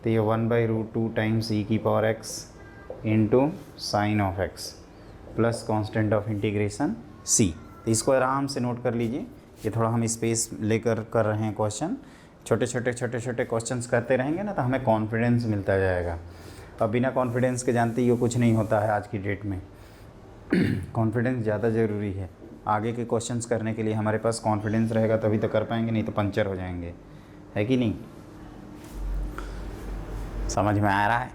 तो ये 1/√2 टाइम्स ई की power x into sine of x plus constant of integration C. तो इसको आराम से नोट कर लीजिए, ये थोड़ा हम स्पेस लेकर कर रहे हैं क्वेश्चन। छोटे छोटे क्वेश्चंस करते रहेंगे ना, तो हमें कॉन्फिडेंस मिलता जाएगा। अब बिना कॉन्फिडेंस के जानते ही कुछ नहीं होता है आज की डेट में। कॉन्फिडेंस ज़्यादा ज़रूरी है आगे के क्वेश्चंस करने के लिए। हमारे पास कॉन्फिडेंस रहेगा तभी तो कर पाएंगे, नहीं तो पंचर हो जाएंगे, है कि नहीं। समझ में आ रहा है?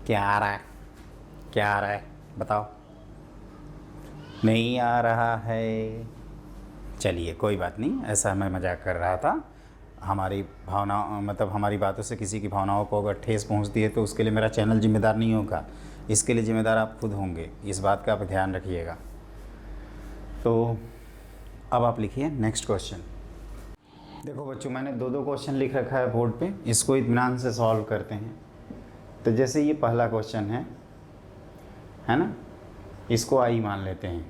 क्या आ रहा है बताओ। नहीं आ रहा है, चलिए कोई बात नहीं, ऐसा मैं मजाक कर रहा था। हमारी भावना मतलब हमारी बातों से किसी की भावनाओं को अगर ठेस पहुंचती है तो उसके लिए मेरा चैनल जिम्मेदार नहीं होगा, इसके लिए जिम्मेदार आप खुद होंगे, इस बात का आप ध्यान रखिएगा। तो अब आप लिखिए नेक्स्ट क्वेश्चन। देखो बच्चों, मैंने दो क्वेश्चन लिख रखा है बोर्ड पे, इसको इत्मीनान से सॉल्व करते हैं। तो जैसे ये पहला क्वेश्चन है ना, इसको आई मान लेते हैं,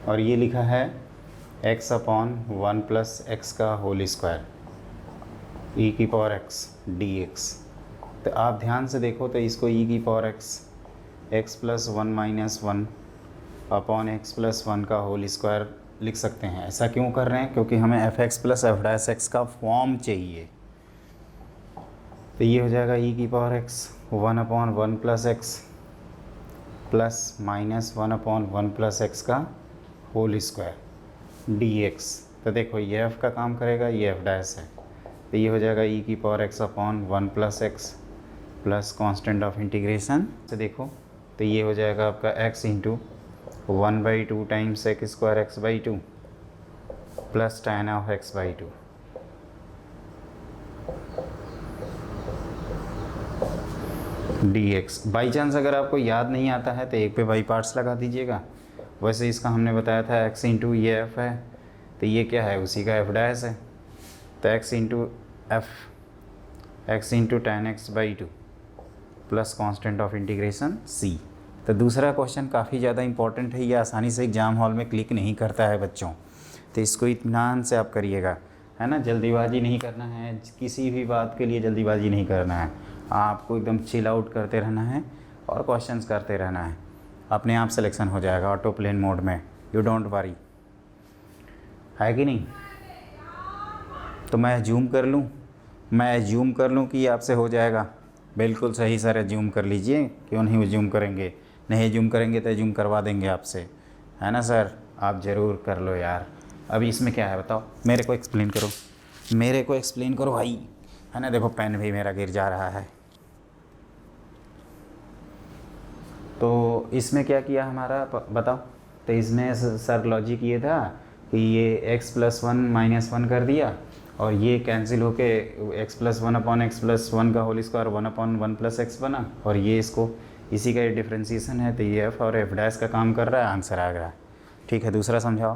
और ये लिखा है x/1 + x का होल स्क्वायर ई की पावर x dx। तो आप ध्यान से देखो, तो इसको ई की पावर x +1 - 1 अपॉन x + 1 का होल स्क्वायर लिख सकते हैं। ऐसा क्यों कर रहे हैं, क्योंकि हमें f(x + f'(x) का फॉर्म चाहिए। तो ये हो जाएगा ई की power x 1/1 + x plus minus 1/1 plus x का होल स्क्वायर डी एक्स। तो देखो ये एफ़ का काम करेगा, ये एफ डैश है, तो ये हो जाएगा ई की power x upon 1 plus x plus constant of integration से देखो तो ये हो जाएगा आपका x into 1/2 times x square x by 2 plus tan of x by 2 dx। By chance अगर आपको याद नहीं आता है तो एक पे बाई पार्ट्स लगा दीजिएगा। वैसे इसका हमने बताया था x इंटू ये एफ है, तो ये क्या है, उसी का एफ डैश है, तो x into F x into tan x by 2 plus constant of integration c। तो दूसरा क्वेश्चन काफ़ी ज़्यादा इंपॉर्टेंट है, ये आसानी से एग्ज़ाम हॉल में क्लिक नहीं करता है बच्चों, तो इसको इत्मीनान से आप करिएगा, है ना। जल्दीबाजी नहीं करना है, किसी भी बात के लिए जल्दीबाजी नहीं करना है, आपको एकदम चिल आउट करते रहना है और क्वेश्चंस करते रहना है, अपने आप सिलेक्शन हो जाएगा ऑटो प्लेन मोड में, यू डोंट वरी, है कि नहीं। तो मैं एज्यूम कर लूँ कि आपसे हो जाएगा। बिल्कुल सही सर, एज्यूम कर लीजिए, क्यों नहीं एज्यूम करेंगे, नहीं एज्यूम करेंगे तो एज्यूम करवा देंगे आपसे, है ना सर। आप ज़रूर कर लो यार। अभी इसमें क्या है बताओ, मेरे को एक्सप्लेन करो भाई, है ना। देखो पेन भी मेरा गिर जा रहा है। तो इसमें क्या किया हमारा बताओ, तो इसमें सर लॉजिक ये था कि ये x + 1 - 1 कर दिया और ये कैंसिल होके x + 1 अपॉन x + 1 का होल स्क्वायर 1/1 प्लस एक्स बना, और ये इसको इसी का डिफ्रेंसीसन है, तो ये f और f डैश का काम कर रहा है, आंसर आ गया। ठीक है, दूसरा समझाओ।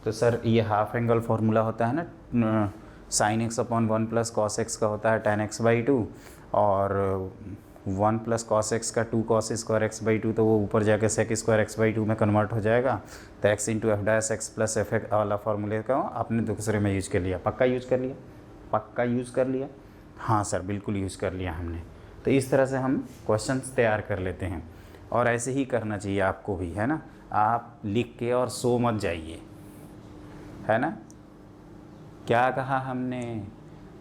तो सर ये हाफ एंगल फार्मूला होता है ना, sin x upon 1 plus cos x का होता है tan x बाई 2, और 1 प्लस cos x का 2 cos स्क्वायर x बाई 2, तो वो ऊपर जाकर sec स्क्वायर x बाई 2 में कन्वर्ट हो जाएगा। तो x into f dash x plus f x वाला फार्मूले का आपने दूसरे में यूज़ कर लिया, पक्का यूज़ कर लिया। हाँ सर, बिल्कुल यूज़ कर लिया हमने। तो इस तरह से हम क्वेश्चंस तैयार कर लेते हैं, और ऐसे ही करना चाहिए आपको भी, है ना। आप लिख के और सो मत जाइए, है ना। क्या कहा हमने,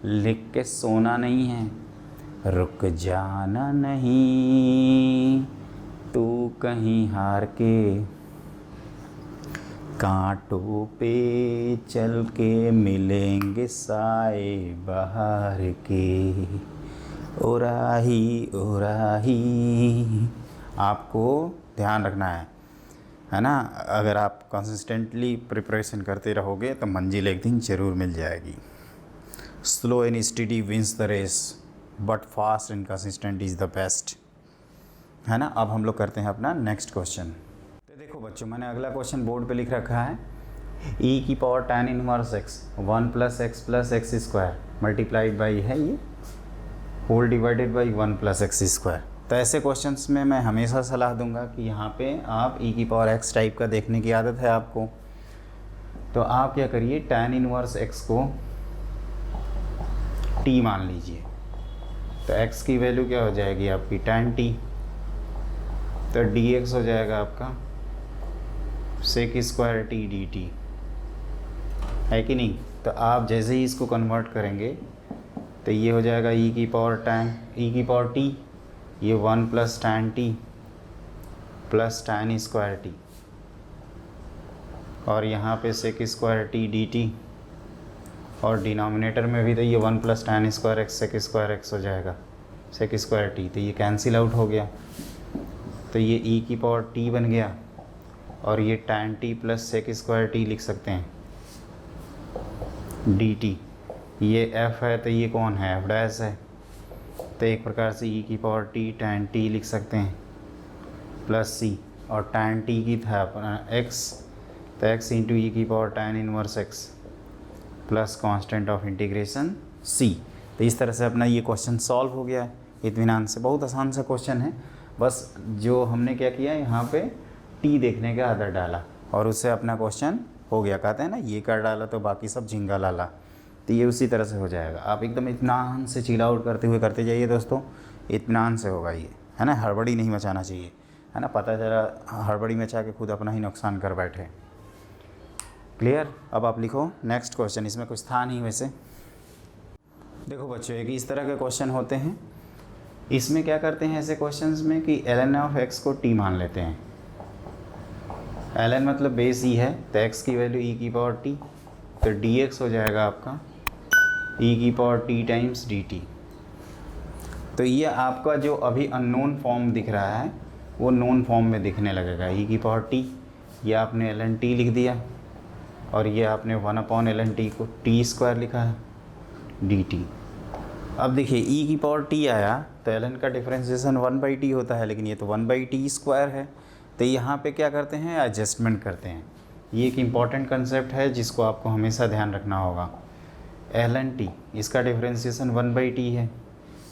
लिख के सोना नहीं है, रुक जाना नहीं, तू कहीं हार के, कांटों पे चल के मिलेंगे साए बहार के, ओ राही आपको ध्यान रखना है ना। अगर आप कंसिस्टेंटली प्रिपरेशन करते रहोगे तो मंजिल एक दिन ज़रूर मिल जाएगी। Slow and steady wins the race, but fast and consistent is the best, है ना। अब हम लोग करते हैं अपना नेक्स्ट क्वेश्चन। तो देखो बच्चों, मैंने अगला क्वेश्चन बोर्ड पे लिख रखा है, e की power tan inverse x 1 plus x square multiplied by है ये whole divided by 1 plus x square. तो ऐसे क्वेश्चंस में मैं हमेशा सलाह दूंगा कि यहाँ पे आप e की पावर x टाइप का देखने की आदत है आपको, तो आप क्या करिए, tan इनवर्स x को t मान लीजिए, तो x की वैल्यू क्या हो जाएगी आपकी tan t, तो dx हो जाएगा आपका sec स्क्वायर t dt, है कि नहीं। तो आप जैसे ही इसको कन्वर्ट करेंगे तो ये हो जाएगा e की पावर t, ये 1 plus tan t plus tan square t, और यहाँ पे sec स्क्वायर t dt, और डिनोमिनेटर में भी तो ये 1 plus tan square x sec square x हो जाएगा, sec स्क्वायर t, तो ये कैंसिल आउट हो गया, तो ये e की पावर t बन गया, और ये tan t plus sec square t लिख सकते हैं dt। ये f है तो ये कौन है, f डैश है, तो एक प्रकार से e की पावर t tan t लिख सकते हैं प्लस c, और tan t की था अपना x, तो x इंटू ई की power tan inverse x plus constant of integration c। तो इस तरह से अपना ये क्वेश्चन सॉल्व हो गया है इत्मीनान से। बहुत आसान सा क्वेश्चन है, बस जो हमने क्या किया, यहाँ पे t देखने का आदत डाला और उससे अपना क्वेश्चन हो गया। कहते हैं ना, ये कर डाला तो बाकी सब झिंगा लाला, तो ये उसी तरह से हो जाएगा। आप एकदम इत्मीनान से चिल आउट करते हुए करते जाइए दोस्तों, इत्मीनान से होगा ये, है ना। हड़बड़ी नहीं मचाना चाहिए, है ना। पता चला हड़बड़ी मचा के खुद अपना ही नुकसान कर बैठे। क्लियर। अब आप लिखो नेक्स्ट क्वेश्चन, इसमें कुछ था नहीं वैसे। देखो बच्चों, एक इस तरह के क्वेश्चन होते हैं इसमें क्या करते हैं ऐसे क्वेश्चंस में कि ln ऑफ x को t मान लेते हैं। ln मतलब बेस e है, तो x की वैल्यू e की पावर t, तो dx हो जाएगा आपका e की पावर t टाइम्स dt। तो ये आपका जो अभी अननोन फॉर्म दिख रहा है वो नोन फॉर्म में दिखने लगेगा। e की पावर t, ये आपने ln t लिख दिया, और ये आपने 1/ln t को t स्क्वायर लिखा है dt। अब देखिए e की पावर t आया तो ln का डिफ्रेंसिएशन 1/t होता है, लेकिन ये तो 1/t स्क्वायर है। तो यहाँ पे क्या करते हैं, एडजस्टमेंट करते हैं। ये एक इम्पॉर्टेंट कंसेप्ट है जिसको आपको हमेशा ध्यान रखना होगा। ln t, इसका डिफ्रेंसिएशन 1/t है,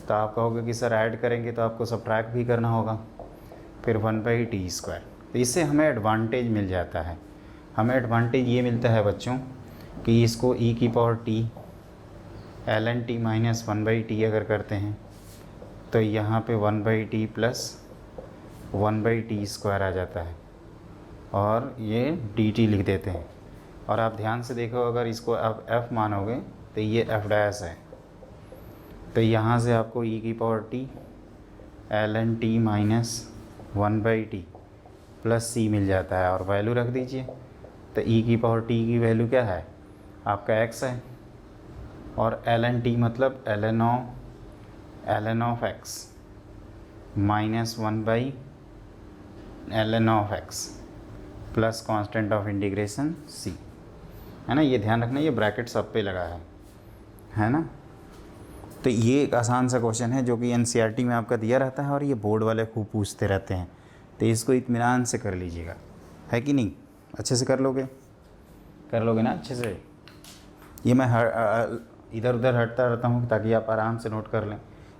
तो आप कहोगे कि सर ऐड करेंगे तो आपको सब्ट्रैक्ट भी करना होगा, फिर 1/t स्क्वायर। तो इससे हमें एडवांटेज मिल जाता है। हमें एडवांटेज ये मिलता है बच्चों कि इसको e की power t ln t minus 1/t अगर करते हैं तो यहाँ पे 1/t प्लस 1/t स्क्वायर आ जाता है, और ये dt लिख देते हैं। और आप ध्यान से देखो, अगर इसको आप f मानोगे तो ये f डैश है, तो यहाँ से आपको e की power t ln t minus 1/t plus c मिल जाता है, और वैल्यू रख दीजिए। तो e की पावर t की वैल्यू क्या है, आपका x है, और ln t मतलब ln of x minus 1/ln of x plus constant of integration c, है ना। ये ध्यान रखना, ये ब्रैकेट सब पे लगा है ना। तो ये एक आसान सा क्वेश्चन है जो कि एनसीईआरटी में आपका दिया रहता है, और ये बोर्ड वाले खूब पूछते रहते हैं, तो इसको इत्मीनान से कर लीजिएगा, है कि नहीं। अच्छे से कर लोगे ना अच्छे से। ये मैं इधर उधर हटता रहता हूँ ताकि आप आराम से नोट कर लें।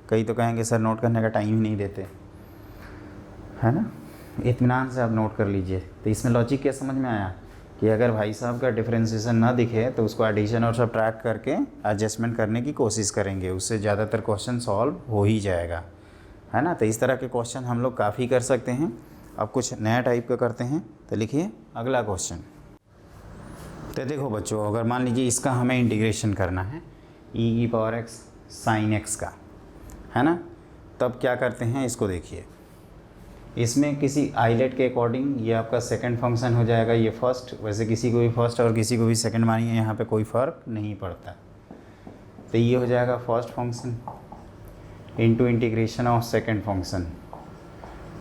कई तो कहेंगे सर नोट करने का टाइम ही नहीं देते, है ना। इत्मीनान से आप नोट कर लीजिए। तो इसमें लॉजिक क्या समझ में आया कि अगर भाई साहब का डिफरेंशिएशन ना दिखे तो उसको एडिशन और सब्ट्रैक्ट करके एडजस्टमेंट करने की कोशिश करेंगे, उससे ज़्यादातर क्वेश्चन सॉल्व हो ही जाएगा, है ना। तो इस तरह के क्वेश्चन हम लोग काफ़ी कर सकते हैं। अब कुछ नया टाइप का करते हैं, तो लिखिए अगला क्वेश्चन। तो देखो बच्चों, अगर मान लीजिए इसका हमें इंटीग्रेशन करना है e की पावर x साइन x का, है ना, तब क्या करते हैं इसको देखिए। इसमें किसी आइलेट के अकॉर्डिंग ये आपका सेकंड फंक्शन हो जाएगा, ये फर्स्ट। वैसे किसी को भी फर्स्ट और किसी को भी सेकंड मानिए, यहाँ पे कोई फ़र्क नहीं पड़ता। तो ये हो जाएगा first function into integration of second function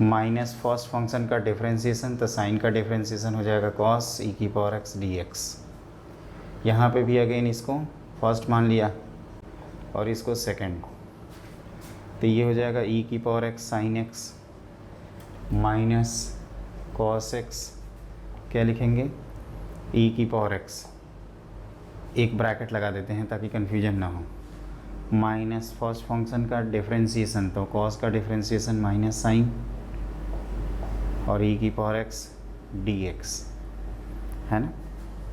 minus first function का डिफरेंशिएशन, तो साइन का डिफरेंशिएशन हो जाएगा कॉस e की पावर x dx। यहाँ पे भी अगेन इसको फर्स्ट मान लिया और इसको सेकंड, तो ये हो जाएगा e की power x sine x minus cos x, क्या लिखेंगे e की पावर x, एक ब्रैकेट लगा देते हैं ताकि कन्फ्यूजन ना हो, माइनस फर्स्ट फंक्शन का डिफरेंशिएशन, तो कॉस का डिफरेंशिएशन माइनस साइन, और e की पावर x dx, है ना।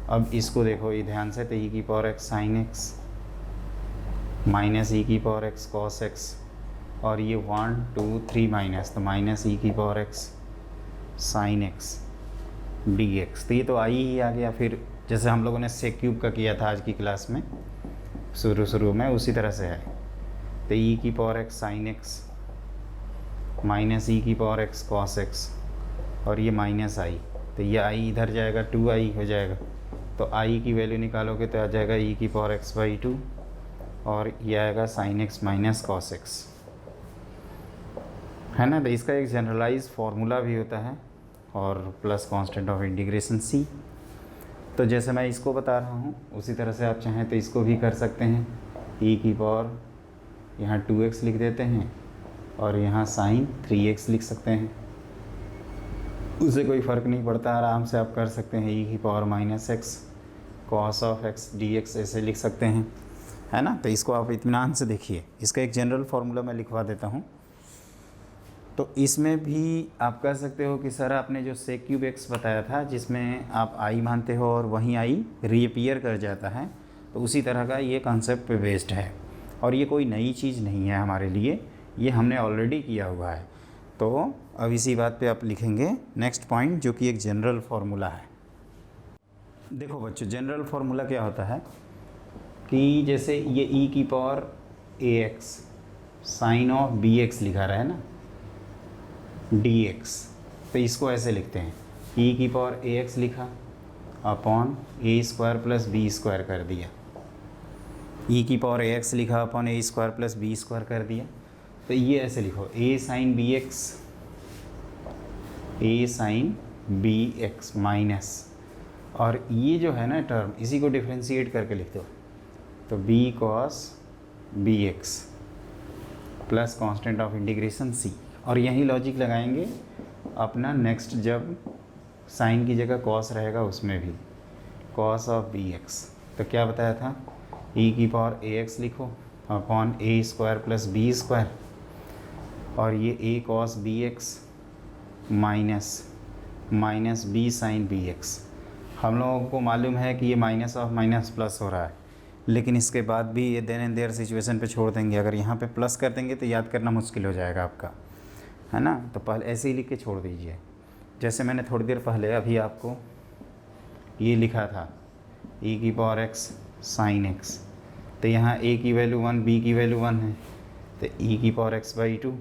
अब इसको देखो ये ध्यान से, तो e की power x sine x minus e की पावर x कॉस x, और ये 1 2 3 माइनस, तो माइनस e की power x sine x dx। तो ये तो आई ही आ गया। फिर जैसे हम लोगों ने सेक क्यूब का किया था आज की क्लास में शुरू में, उसी तरह से है। तो e की power x sine x minus e की पावर x कॉस x, और ये माइनस आई, तो ये आई इधर जाएगा, 2i हो जाएगा। तो i की वैल्यू निकालोगे तो आ जाएगा e की पावर x/2, और ये आएगा sine x minus cos x, है ना। तो इसका एक जनरलाइज फार्मूला भी होता है, और plus constant of integration c। तो जैसे मैं इसको बता रहा हूँ उसी तरह से आप चाहें तो इसको भी कर सकते हैं। e की पावर यहाँ 2x लिख देते हैं, और यहाँ साइन 3x लिख सकते हैं, उससे कोई फ़र्क नहीं पड़ता, आराम से आप कर सकते हैं। e की power minus x cos of x dx ऐसे लिख सकते हैं, है ना। तो इसको आप इत्मीनान से देखिए। इसका एक जनरल फार्मूला मैं लिखवा देता हूँ। तो इसमें भी आप कह सकते हो कि सर आपने जो सेक क्यूब x बताया था जिसमें आप i मानते हो और वहीं i रीअपीयर कर जाता है, तो उसी तरह का ये कॉन्सेप्ट पे बेस्ड है, और ये कोई नई चीज़ नहीं है हमारे लिए, ये हमने ऑलरेडी किया हुआ है। तो अब इसी बात पे आप लिखेंगे नेक्स्ट पॉइंट, जो कि एक जनरल फार्मूला है। देखो बच्चों, जनरल फार्मूला क्या होता है कि जैसे ये e की power ax sine of b x लिखा रहा है ना, डी एक्स, तो इसको ऐसे लिखते हैं ई की पावर ए एक्स लिखा upon A square plus B square कर दिया, ई की पावर ए एक्स लिखा upon A square plus B square कर दिया। तो ये ऐसे लिखो ए साइन बी एक्स, ए साइन बी एक्स माइनस, और ये जो है ना टर्म इसी को डिफ्रेंशिएट करके लिख दो, तो B cos B x plus constant of integration C. और यही लॉजिक लगाएंगे अपना नेक्स्ट, जब साइन की जगह कॉस रहेगा उसमें भी, कॉस ऑफ बी एक्स। तो क्या बताया था, ई की पावर ए एक्स लिखो upon A square plus B square, और ये A cos B x minus B sine B x. हम लोगों को मालूम है कि ये माइनस ऑफ माइनस प्लस हो रहा है, लेकिन इसके बाद भी ये देन एंड देयर सिचुएशन पे छोड़ देंगे। अगर यहाँ पे प्लस कर देंगे तो याद करना मुश्किल हो जाएगा आपका, है ना। तो पहले ऐसे ही लिख के छोड़ दीजिए, जैसे मैंने थोड़ी देर पहले अभी आपको ये लिखा था ई की पावर एक्स साइन एक्स, तो यहाँ ए की वैल्यू 1 बी की वैल्यू 1 है, तो ई की power x by 2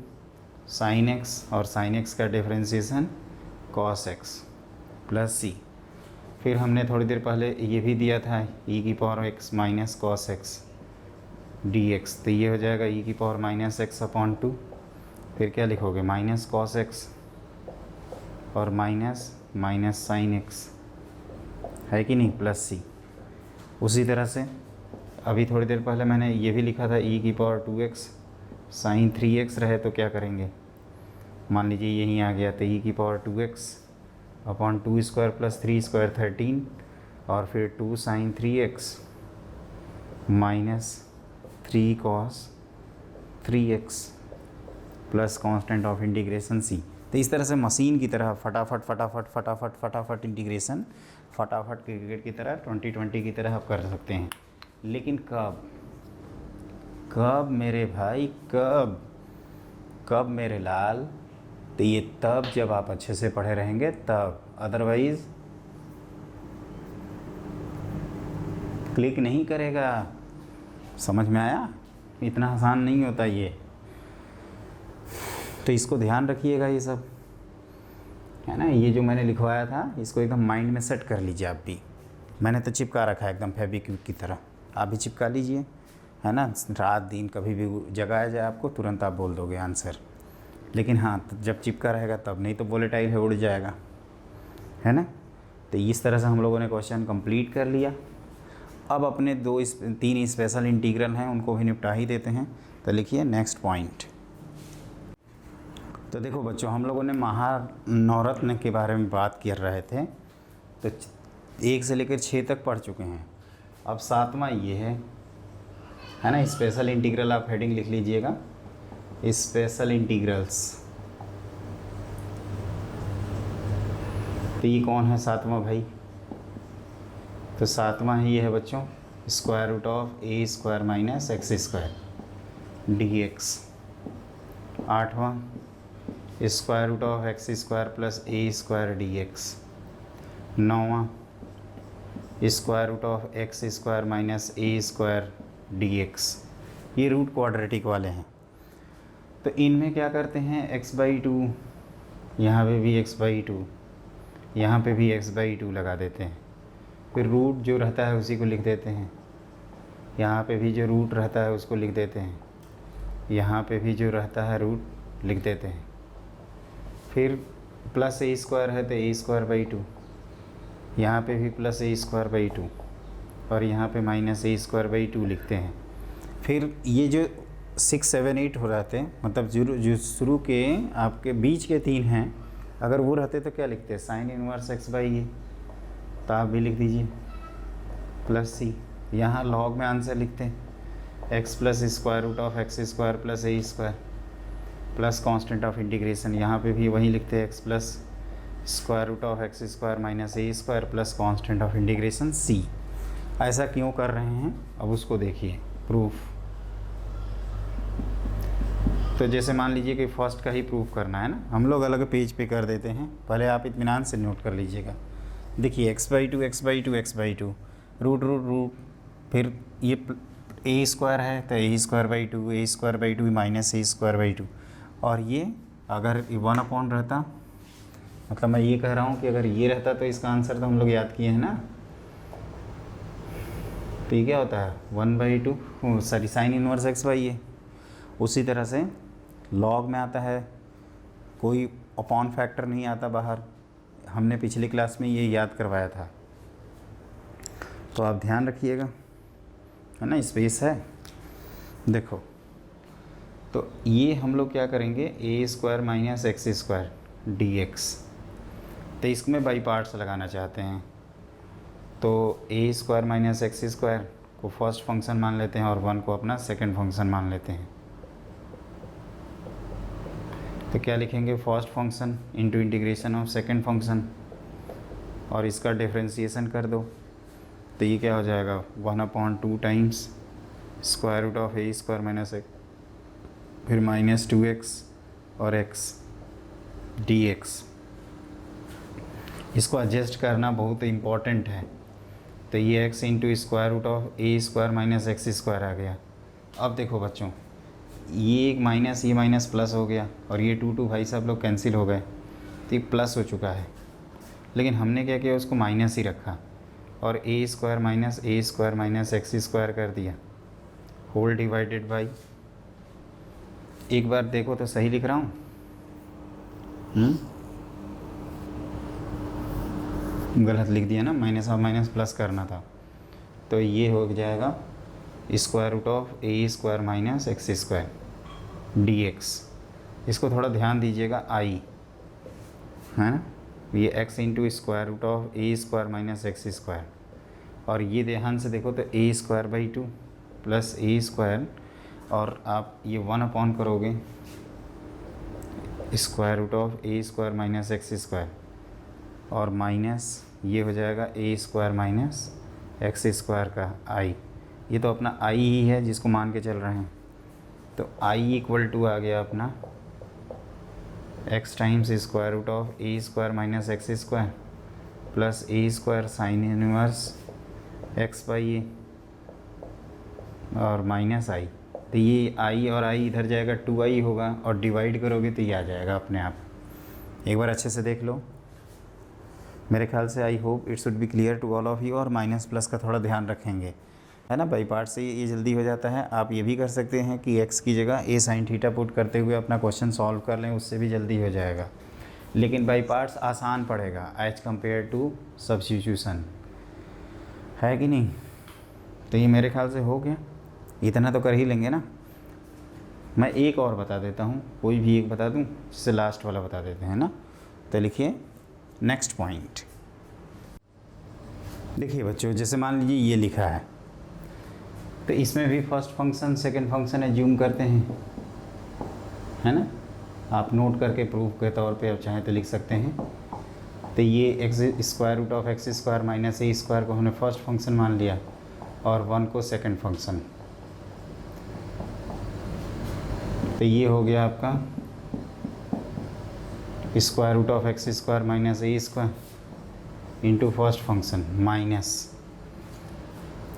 sine x, और साइन एक्स का डिफ्रेंशिएशन कॉस एक्स प्लस सी। फिर हमने थोड़ी देर पहले ये भी दिया था ई की power x minus cos x d x, तो ये हो जाएगा ई की पावर माइनस एक्स अपॉन 2। फिर क्या लिखोगे, माइनस कॉस एक्स और माइनस साइन एक्स, है कि नहीं, प्लस सी। उसी तरह से अभी थोड़ी देर पहले मैंने ये भी लिखा था ई की पावर 2x साइन 3x रहे तो क्या करेंगे, मान लीजिए यहीं आ गया, तो ई की power 2x upon 2 square plus 3 square 13, और फिर 2 sine 3x minus 3 cos 3x plus constant of integration C. तो इस तरह से मशीन की तरह फटाफट फटाफट फटाफट फटाफट इंटीग्रेशन, फटाफट क्रिकेट की तरह 2020 की तरह आप कर सकते हैं। लेकिन कब मेरे भाई, कब मेरे लाल, तो ये तब जब आप अच्छे से पढ़े रहेंगे तब, अदरवाइज़ क्लिक नहीं करेगा। समझ में आया, इतना आसान नहीं होता ये, तो इसको ध्यान रखिएगा। ये सब है ना, ये जो मैंने लिखवाया था इसको एकदम माइंड में सेट कर लीजिए आप भी। मैंने तो चिपका रखा है एकदम फेविक्विक की तरह, आप भी चिपका लीजिए, है ना। रात दिन कभी भी जगाया जाए आपको, तुरंत आप बोल दोगे आंसर। लेकिन हाँ, तो जब चिपका रहेगा तब, नहीं तो वोलेटाइल है, उड़ जाएगा, है ना। तो इस तरह से हम लोगों ने क्वेश्चन कंप्लीट कर लिया। अब अपने 3 स्पेशल इंटीग्रल हैं उनको भी निपटा ही देते हैं। तो लिखिए नेक्स्ट पॉइंट। तो देखो बच्चों, हम लोगों ने महानवरत्न के बारे में बात कर रहे थे, तो 1 से लेकर 6 तक पढ़ चुके हैं। अब 7वां ये है ना, स्पेशल इंटीग्रल। आप हेडिंग लिख लीजिएगा, स्पेशल इंटीग्रल्स। तो ये कौन है 7वां भाई, तो 7वां है ये है बच्चों, square root of A square minus x square d x. 8वां square root of x square plus A square d x. 9वां square root of x square minus A square d x. ये रूट क्वाड्रेटिक वाले हैं। तो इनमें क्या करते हैं, x/2, यहाँ पे भी x/2, यहाँ पे भी x/2 लगा देते हैं। फिर रूट जो रहता है उसी को लिख देते हैं, यहाँ पे भी जो रूट रहता है उसको लिख देते हैं, यहाँ पे भी जो रहता है रूट लिख देते हैं। फिर प्लस ए स्क्वायर है तो a²/2, यहाँ पे भी प्लस a²/2, और यहाँ पे माइनस a²/2 लिखते हैं। फिर ये जो 6, 7, 8 हो रहे थे, मतलब जो शुरू के आपके बीच के 3 हैं, अगर वो रहते तो क्या लिखते हैं, साइन इनवर्स x/a, तो आप भी लिख दीजिए प्लस सी। यहाँ लॉग में आंसर लिखते हैं x plus square root of x square plus A square plus constant of integration. यहाँ पे भी वही लिखते हैं x plus square root of x square minus A square plus constant of integration C. ऐसा क्यों कर रहे हैं, अब उसको देखिए प्रूफ। तो जैसे मान लीजिए कि फर्स्ट का ही प्रूफ करना है ना, हम लोग अलग पेज पे कर देते हैं, पहले आप इत्मीनान से नोट कर लीजिएगा। देखिए x/2 x/2 x/2 रूट, फिर ये ए स्क्वायर है तो ए square by two, A square by two minus A square by two. और ये अगर 1 रहता, मतलब मैं ये कह रहा हूँ कि अगर ये रहता तो इसका आंसर तो हम लोग याद किए हैं ना। तो ये क्या होता है 1/2, sorry sine inverse x by A. उसी तरह से लॉग में आता है, कोई अपॉन फैक्टर नहीं आता बाहर, हमने पिछली क्लास में ये याद करवाया था। तो आप ध्यान रखिएगा, है ना, स्पेस है। देखो तो ये हम लोग क्या करेंगे, A square minus x square d x. तो इसमें बाई पार्ट्स लगाना चाहते हैं, तो ए स्क्वायर माइनस एक्स स्क्वायर को फर्स्ट फंक्शन मान लेते हैं और 1 को अपना सेकंड फंक्शन मान लेते हैं। तो क्या लिखेंगे, first function into integration of second function, और इसका डिफरेंशिएशन कर दो। तो ये क्या हो जाएगा 1/2 times square root of A square minus x, फिर माइनस 2x और x dx। इसको एडजस्ट करना बहुत इम्पॉर्टेंट है। तो ये x into square root of A square minus x square आ गया। अब देखो बच्चों, ये एक माइनस, ये माइनस प्लस हो गया, और ये 2 भाई साहब लोग कैंसिल हो गए, तो ये प्लस हो चुका है। लेकिन हमने क्या किया, उसको माइनस ही रखा और ए स्क्वायर माइनस एक्स स्क्वायर कर दिया, होल डिवाइडेड बाई, एक बार देखो तो सही लिख रहा हूँ, गलत लिख दिया ना, माइनस और माइनस प्लस करना था। तो ये हो जाएगा square root of A square minus x square d x. इसको थोड़ा ध्यान दीजिएगा, आई है ना, ये x into square root of A square minus x square, और ये ध्यान से देखो तो ए square by two plus A square, और आप ये 1 करोगे square root of A square minus x square, और माइनस ये हो जाएगा a square minus x square का आई। ये तो अपना आई ही है जिसको मान के चल रहे हैं। तो आई इक्वल टू आ गया अपना x times square root of A square minus x square plus A square sine inverse x by a और माइनस आई। तो ये आई और आई इधर जाएगा, 2i होगा, और डिवाइड करोगे तो ये आ जाएगा अपने आप। एक बार अच्छे से देख लो, मेरे ख्याल से I hope it should be clear to all of you. और माइनस प्लस का थोड़ा ध्यान रखेंगे, है ना, बाई पार्ट से ये जल्दी हो जाता है। आप ये भी कर सकते हैं कि x की जगह a साइन थीटा पुट करते हुए अपना क्वेश्चन सॉल्व कर लें, उससे भी जल्दी हो जाएगा। लेकिन बाई पार्ट्स आसान पड़ेगा एज कम्पेयर टू सब्स्टिट्यूशन, है कि नहीं। तो ये मेरे ख्याल से हो गया, इतना तो कर ही लेंगे ना। मैं एक और बता देता हूँ, कोई भी एक बता दूँ, जिससे लास्ट वाला बता देते हैं ना। तो लिखिए नेक्स्ट पॉइंट। देखिए बच्चों, जैसे मान लीजिए ये लिखा है, तो इसमें भी first function second function assume करते हैं, है ना। आप नोट करके प्रूफ के तौर पे आप चाहें तो लिख सकते हैं। तो ये x square root of x square minus A square को हमने फर्स्ट फंक्शन मान लिया और 1 को सेकंड फंक्शन। तो ये हो गया आपका square root of x square minus A square into first function minus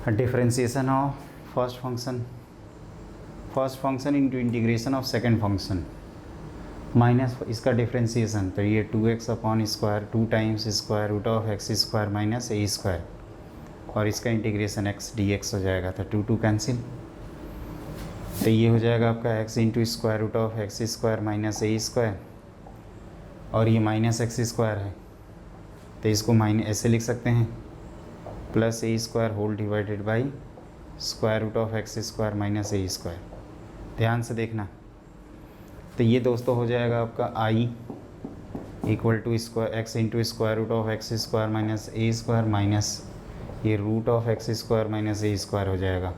differentiation of first function into integration of second function minus इसका डिफरेंशिएशन। तो ये 2x upon square 2 times square root of x square minus A square, और इसका integration x dx हो जाएगा। तो 2 2 cancel. तो ये हो जाएगा आपका x into square root of x square minus A square, और ये माइनस एक्स स्क्वायर है तो इसको माइनस ऐसे लिख सकते हैं, plus A square whole divided by square root of x square minus A square. ध्यान से देखना। तो ये दोस्तों हो जाएगा आपका I equal to square x into square root of x square minus A square minus ये root of x square minus A square हो जाएगा,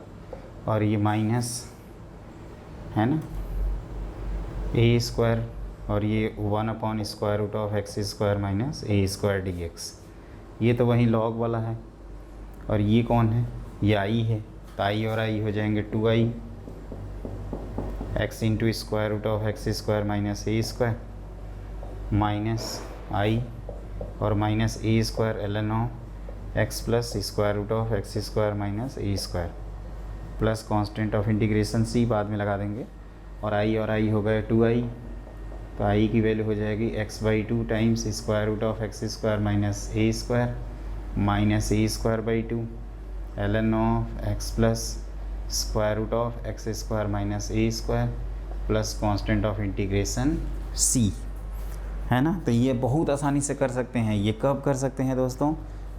और ये माइनस है ना ए स्क्वायर, और ये 1 upon square root of x square minus A square d x. ये तो वही लॉग वाला है, और ये कौन है, ये आई है। तो आई और आई हो जाएंगे 2i x into square root of x square minus A square minus I और minus A square ln of x plus square root of x square minus A square. Plus constant of integration c बाद में लगा देंगे, और आई हो गए 2i, तो आई की वैल्यू हो जाएगी x/2 times square root of x square minus A square by 2 ln of x plus square root of x square minus A square plus constant of integration c, है ना। तो ये बहुत आसानी से कर सकते हैं। ये कब कर सकते हैं दोस्तों?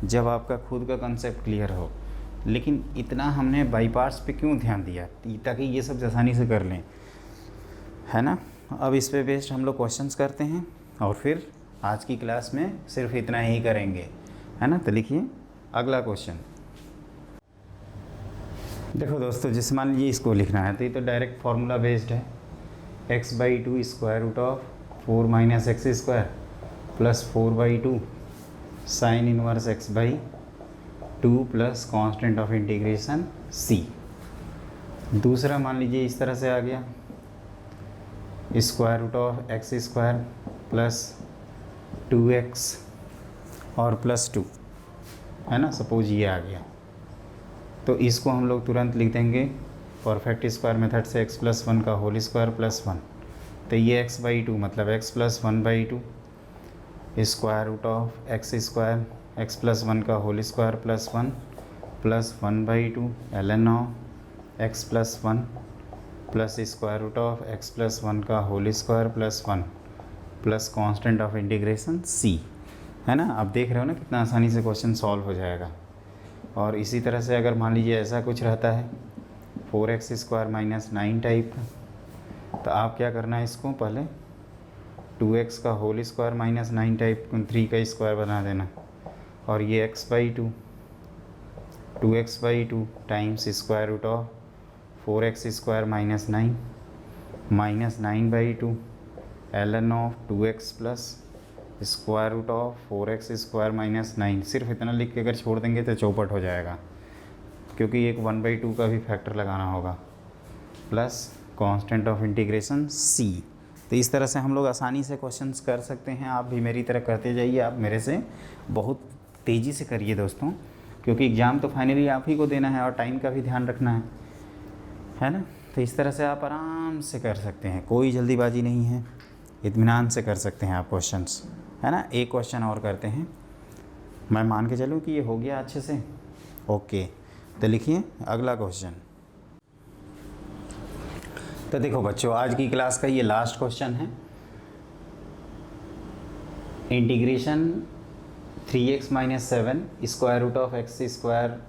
जब आपका खुद का कंसेप्ट क्लियर हो। लेकिन इतना हमने बाई पार्ट्स पे क्यों ध्यान दिया? ताकि ये सब आसानी से कर लें, है ना। अब इस पे बेस्ड हम लोग क्वेश्चंस करते हैं और फिर आज की क्लास में सिर्फ इतना ही करेंगे, है ना। तो लिखिए अगला क्वेश्चन। देखो दोस्तों, जैसे मान लीजिए इसको लिखना है तो ये तो डायरेक्ट फार्मूला बेस्ड है। x/2 square root of 4 minus x square plus 4/2 sine inverse x/2 plus constant of integration c। दूसरा मान लीजिए इस तरह से आ गया, square root of x square plus 2x और प्लस 2, है ना। सपोज ये आ गया तो इसको हम लोग तुरंत लिख देंगे परफेक्ट स्क्वायर मेथड से x+1 का होल स्क्वायर प्लस 1। तो ये x/2 मतलब x plus 1/2 square root of x square x+1 का whole square plus 1 plus 1/2 ln of x+1 plus square root of x+1 का whole square plus 1 plus constant of integration c, है ना। आप देख रहे हो ना कितना आसानी से क्वेश्चन सॉल्व हो जाएगा। और इसी तरह से अगर मान लीजिए ऐसा कुछ रहता है 4x स्क्वायर माइनस 9 टाइप का, तो आप क्या करना है, इसको पहले 2x का होल स्क्वायर माइनस 9 टाइप 3 का स्क्वायर बना देना, और ये x/2 2x/2 times square root of 4x square minus 9/2 ln of 2x plus square root of 4x square minus 9। सिर्फ इतना लिख के अगर छोड़ देंगे तो चौपट हो जाएगा, क्योंकि एक 1/2 का भी फैक्टर लगाना होगा, plus constant of integration c। तो इस तरह से हम लोग आसानी से क्वेश्चंस कर सकते हैं। आप भी मेरी तरह करते जाइए, आप मेरे से बहुत तेज़ी से करिए दोस्तों, क्योंकि एग्ज़ाम तो फाइनली आप ही को देना है और टाइम का भी ध्यान रखना है ना। तो इस तरह से आप आराम से कर सकते हैं, कोई जल्दीबाजी नहीं है, इत्मीनान से कर सकते हैं आप क्वेश्चंस, है ना। एक क्वेश्चन और करते हैं, मैं मान के चलूँ कि ये हो गया अच्छे से, ओके। तो लिखिए अगला क्वेश्चन। तो देखो बच्चों, आज की क्लास का ये लास्ट क्वेश्चन है। Integration 3x minus 7 square root of x square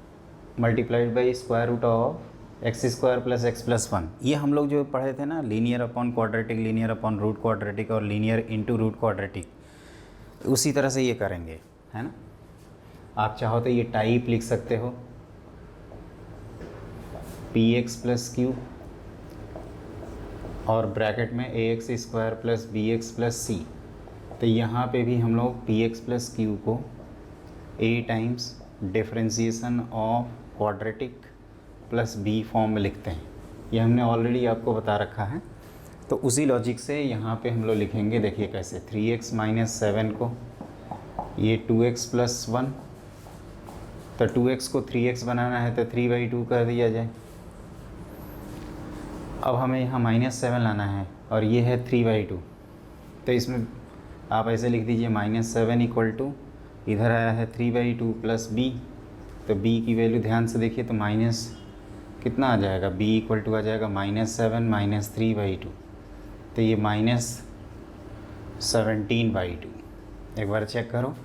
multiplied by square root of x square plus x plus 1। ये हम लोग जो पढ़े थे ना, linear upon quadratic, linear upon root quadratic और लीनियर इनटू रूट क्वाड्रेटिक, उसी तरह से ये करेंगे, है ना। आप चाहो तो ये टाइप लिख सकते हो px प्लस क्यू और ब्रैकेट में ax square plus bx plus c। तो यहाँ पे भी हम लोग px प्लस क्यू को a times differentiation of quadratic plus b form में लिखते हैं। ये हमने ऑलरेडी आपको बता रखा है। तो उसी लॉजिक से यहाँ पे हम लोग लिखेंगे, देखिए कैसे, 3x माइनस 7 को ये 2x प्लस 1, तो 2x को 3x बनाना है तो 3/2 कर दिया जाए। अब हमें यहाँ -7 लाना है और ये है 3/2, तो इसमें आप ऐसे लिख दीजिए -7 इक्वल टू, इधर आया है 3/2 प्लस b, तो b की वैल्यू ध्यान से देखिए तो माइनस कितना आ जाएगा, b इक्वल टू आ जाएगा -7 माइनस 3/2, तो ये -17/2। एक बार चेक करो,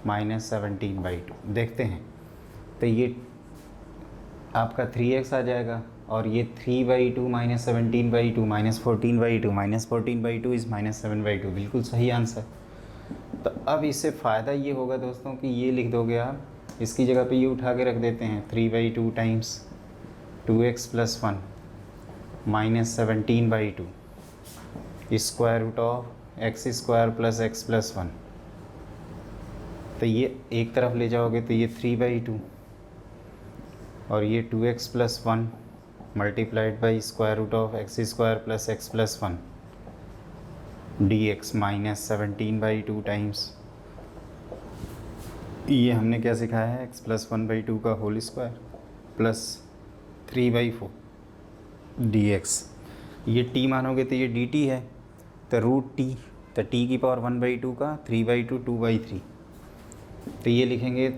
-17/2 देखते हैं, तो ये आपका 3x आ जाएगा और ये 3/2 माइनस 17/2 माइनस 14/2 माइनस 14/2 इज़ -7/2, बिल्कुल सही आंसर। तो अब इससे फ़ायदा ये होगा दोस्तों कि ये लिख दोगे आप, इसकी जगह पे ये उठा के रख देते हैं 3/2 times 2x plus 1 minus 17/2 square root of x square plus x plus 1। तो ये एक तरफ ले जाओगे तो ये 3/2 और ये 2x plus 1 multiplied by square root of x square plus x plus 1 dx minus 17/2 times, ये हमने क्या सिखाया है, x प्लस 1/2 का होल स्क्वायर प्लस 3/4 dx। ये t मानोगे तो ये dt है, तो रूट टी, तो t की पावर 1/2 का 3/2 2/3, तो ये लिखेंगे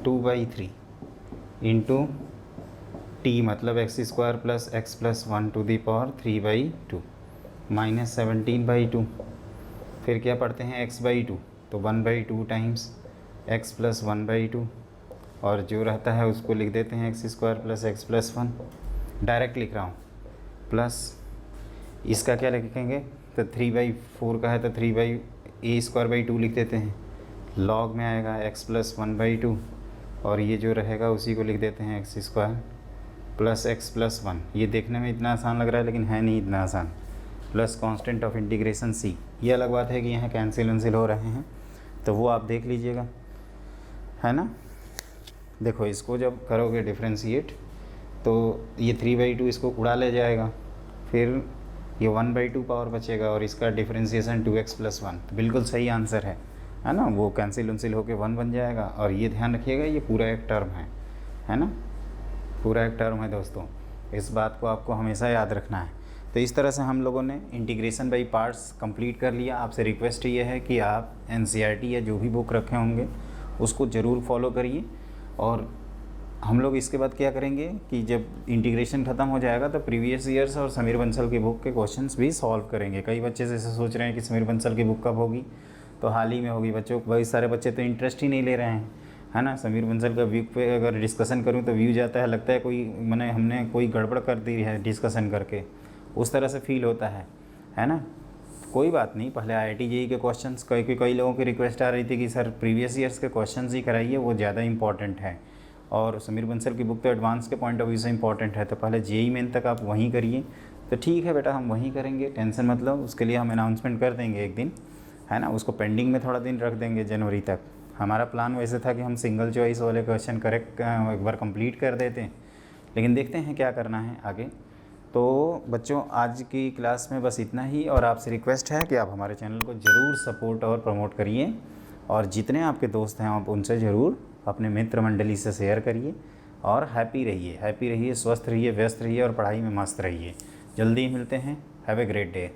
2/3 इंटू टी मतलब x² plus x plus 1 to the power 3/2 minus 17/2। फिर क्या पढ़ते हैं x/2, तो 1/2 टाइम्स x प्लस 1/2, और जो रहता है उसको लिख देते हैं x² plus x plus 1, direct लिख रहा हूँ, प्लस इसका क्या लिखेंगे, तो 3/4 का है तो 3/a² लिख देते हैं, लॉग में आएगा x प्लस 1/2, और ये जो रहेगा उसी को लिख देते हैं x² प्लस x प्लस 1। ये देखने में इतना आसान लग रहा है लेकिन है नहीं इतना आसान। Plus constant of integration c, ये अलग बात है कि यहाँ कैंसिल वंसिल हो रहे हैं, तो वो आप देख लीजिएगा, है ना। देखो इसको जब करोगे डिफ्रेंशिएट तो ये 3/2 इसको उड़ा ले जाएगा, फिर ये 1/2 पावर बचेगा, और इसका डिफ्रेंशिएशन 2x प्लस 1, तो बिल्कुल सही आंसर है ना। वो कैंसिल वंसिल होकर 1 बन जाएगा, और ये ध्यान रखिएगा ये पूरा एक टर्म है ना, पूरा एक टर्म है दोस्तों, इस बात को आपको हमेशा याद रखना है। तो इस तरह से हम लोगों ने इंटीग्रेशन बाई पार्ट्स कंप्लीट कर लिया। आपसे रिक्वेस्ट ये है कि आप NCERT या जो भी बुक रखे होंगे उसको ज़रूर फॉलो करिए, और हम लोग इसके बाद क्या करेंगे कि जब इंटीग्रेशन ख़त्म हो जाएगा तो प्रीवियस ईयर्स और समीर बंसल की बुक के क्वेश्चंस भी सॉल्व करेंगे। कई बच्चे जैसे सोच रहे हैं कि समीर बंसल की बुक कब होगी, तो हाल ही में होगी बच्चों। बहुत सारे बच्चे तो इंटरेस्ट ही नहीं ले रहे हैं, है ना। समीर बंसल का व्यू पे अगर डिस्कशन करूं तो व्यू जाता है, लगता है कोई मैंने हमने कोई गड़बड़ कर दी है डिस्कशन करके, उस तरह से फील होता है ना। कोई बात नहीं, पहले IIT JEE के क्वेश्चंस, कई लोगों की रिक्वेस्ट आ रही थी कि सर प्रीवियस ईयर्स के क्वेश्चंस ही कराइए, वो ज़्यादा इंपॉर्टेंट है, और समीर बंसल की बुक तो एडवांस के पॉइंट ऑफ व्यू से इंपॉर्टेंट है, तो पहले JEE मेन तक आप वहीं करिए। तो ठीक है बेटा, हम वहीं करेंगे, टेंशन मत लो, उसके लिए हम अनाउंसमेंट कर देंगे एक दिन, है ना। उसको पेंडिंग में थोड़ा दिन रख देंगे, जनवरी तक। हमारा प्लान वैसे था कि हम सिंगल चॉइस वाले क्वेश्चन करेक्ट एक बार कंप्लीट कर देते हैं, लेकिन देखते हैं क्या करना है आगे। तो बच्चों आज की क्लास में बस इतना ही, और आपसे रिक्वेस्ट है कि आप हमारे चैनल को ज़रूर सपोर्ट और प्रमोट करिए, और जितने आपके दोस्त हैं आप उनसे ज़रूर अपने मित्र मंडली से शेयर करिए, और हैप्पी रहिए, स्वस्थ रहिए, व्यस्त रहिए, और पढ़ाई में मस्त रहिए। जल्दी मिलते हैं। Have a great day.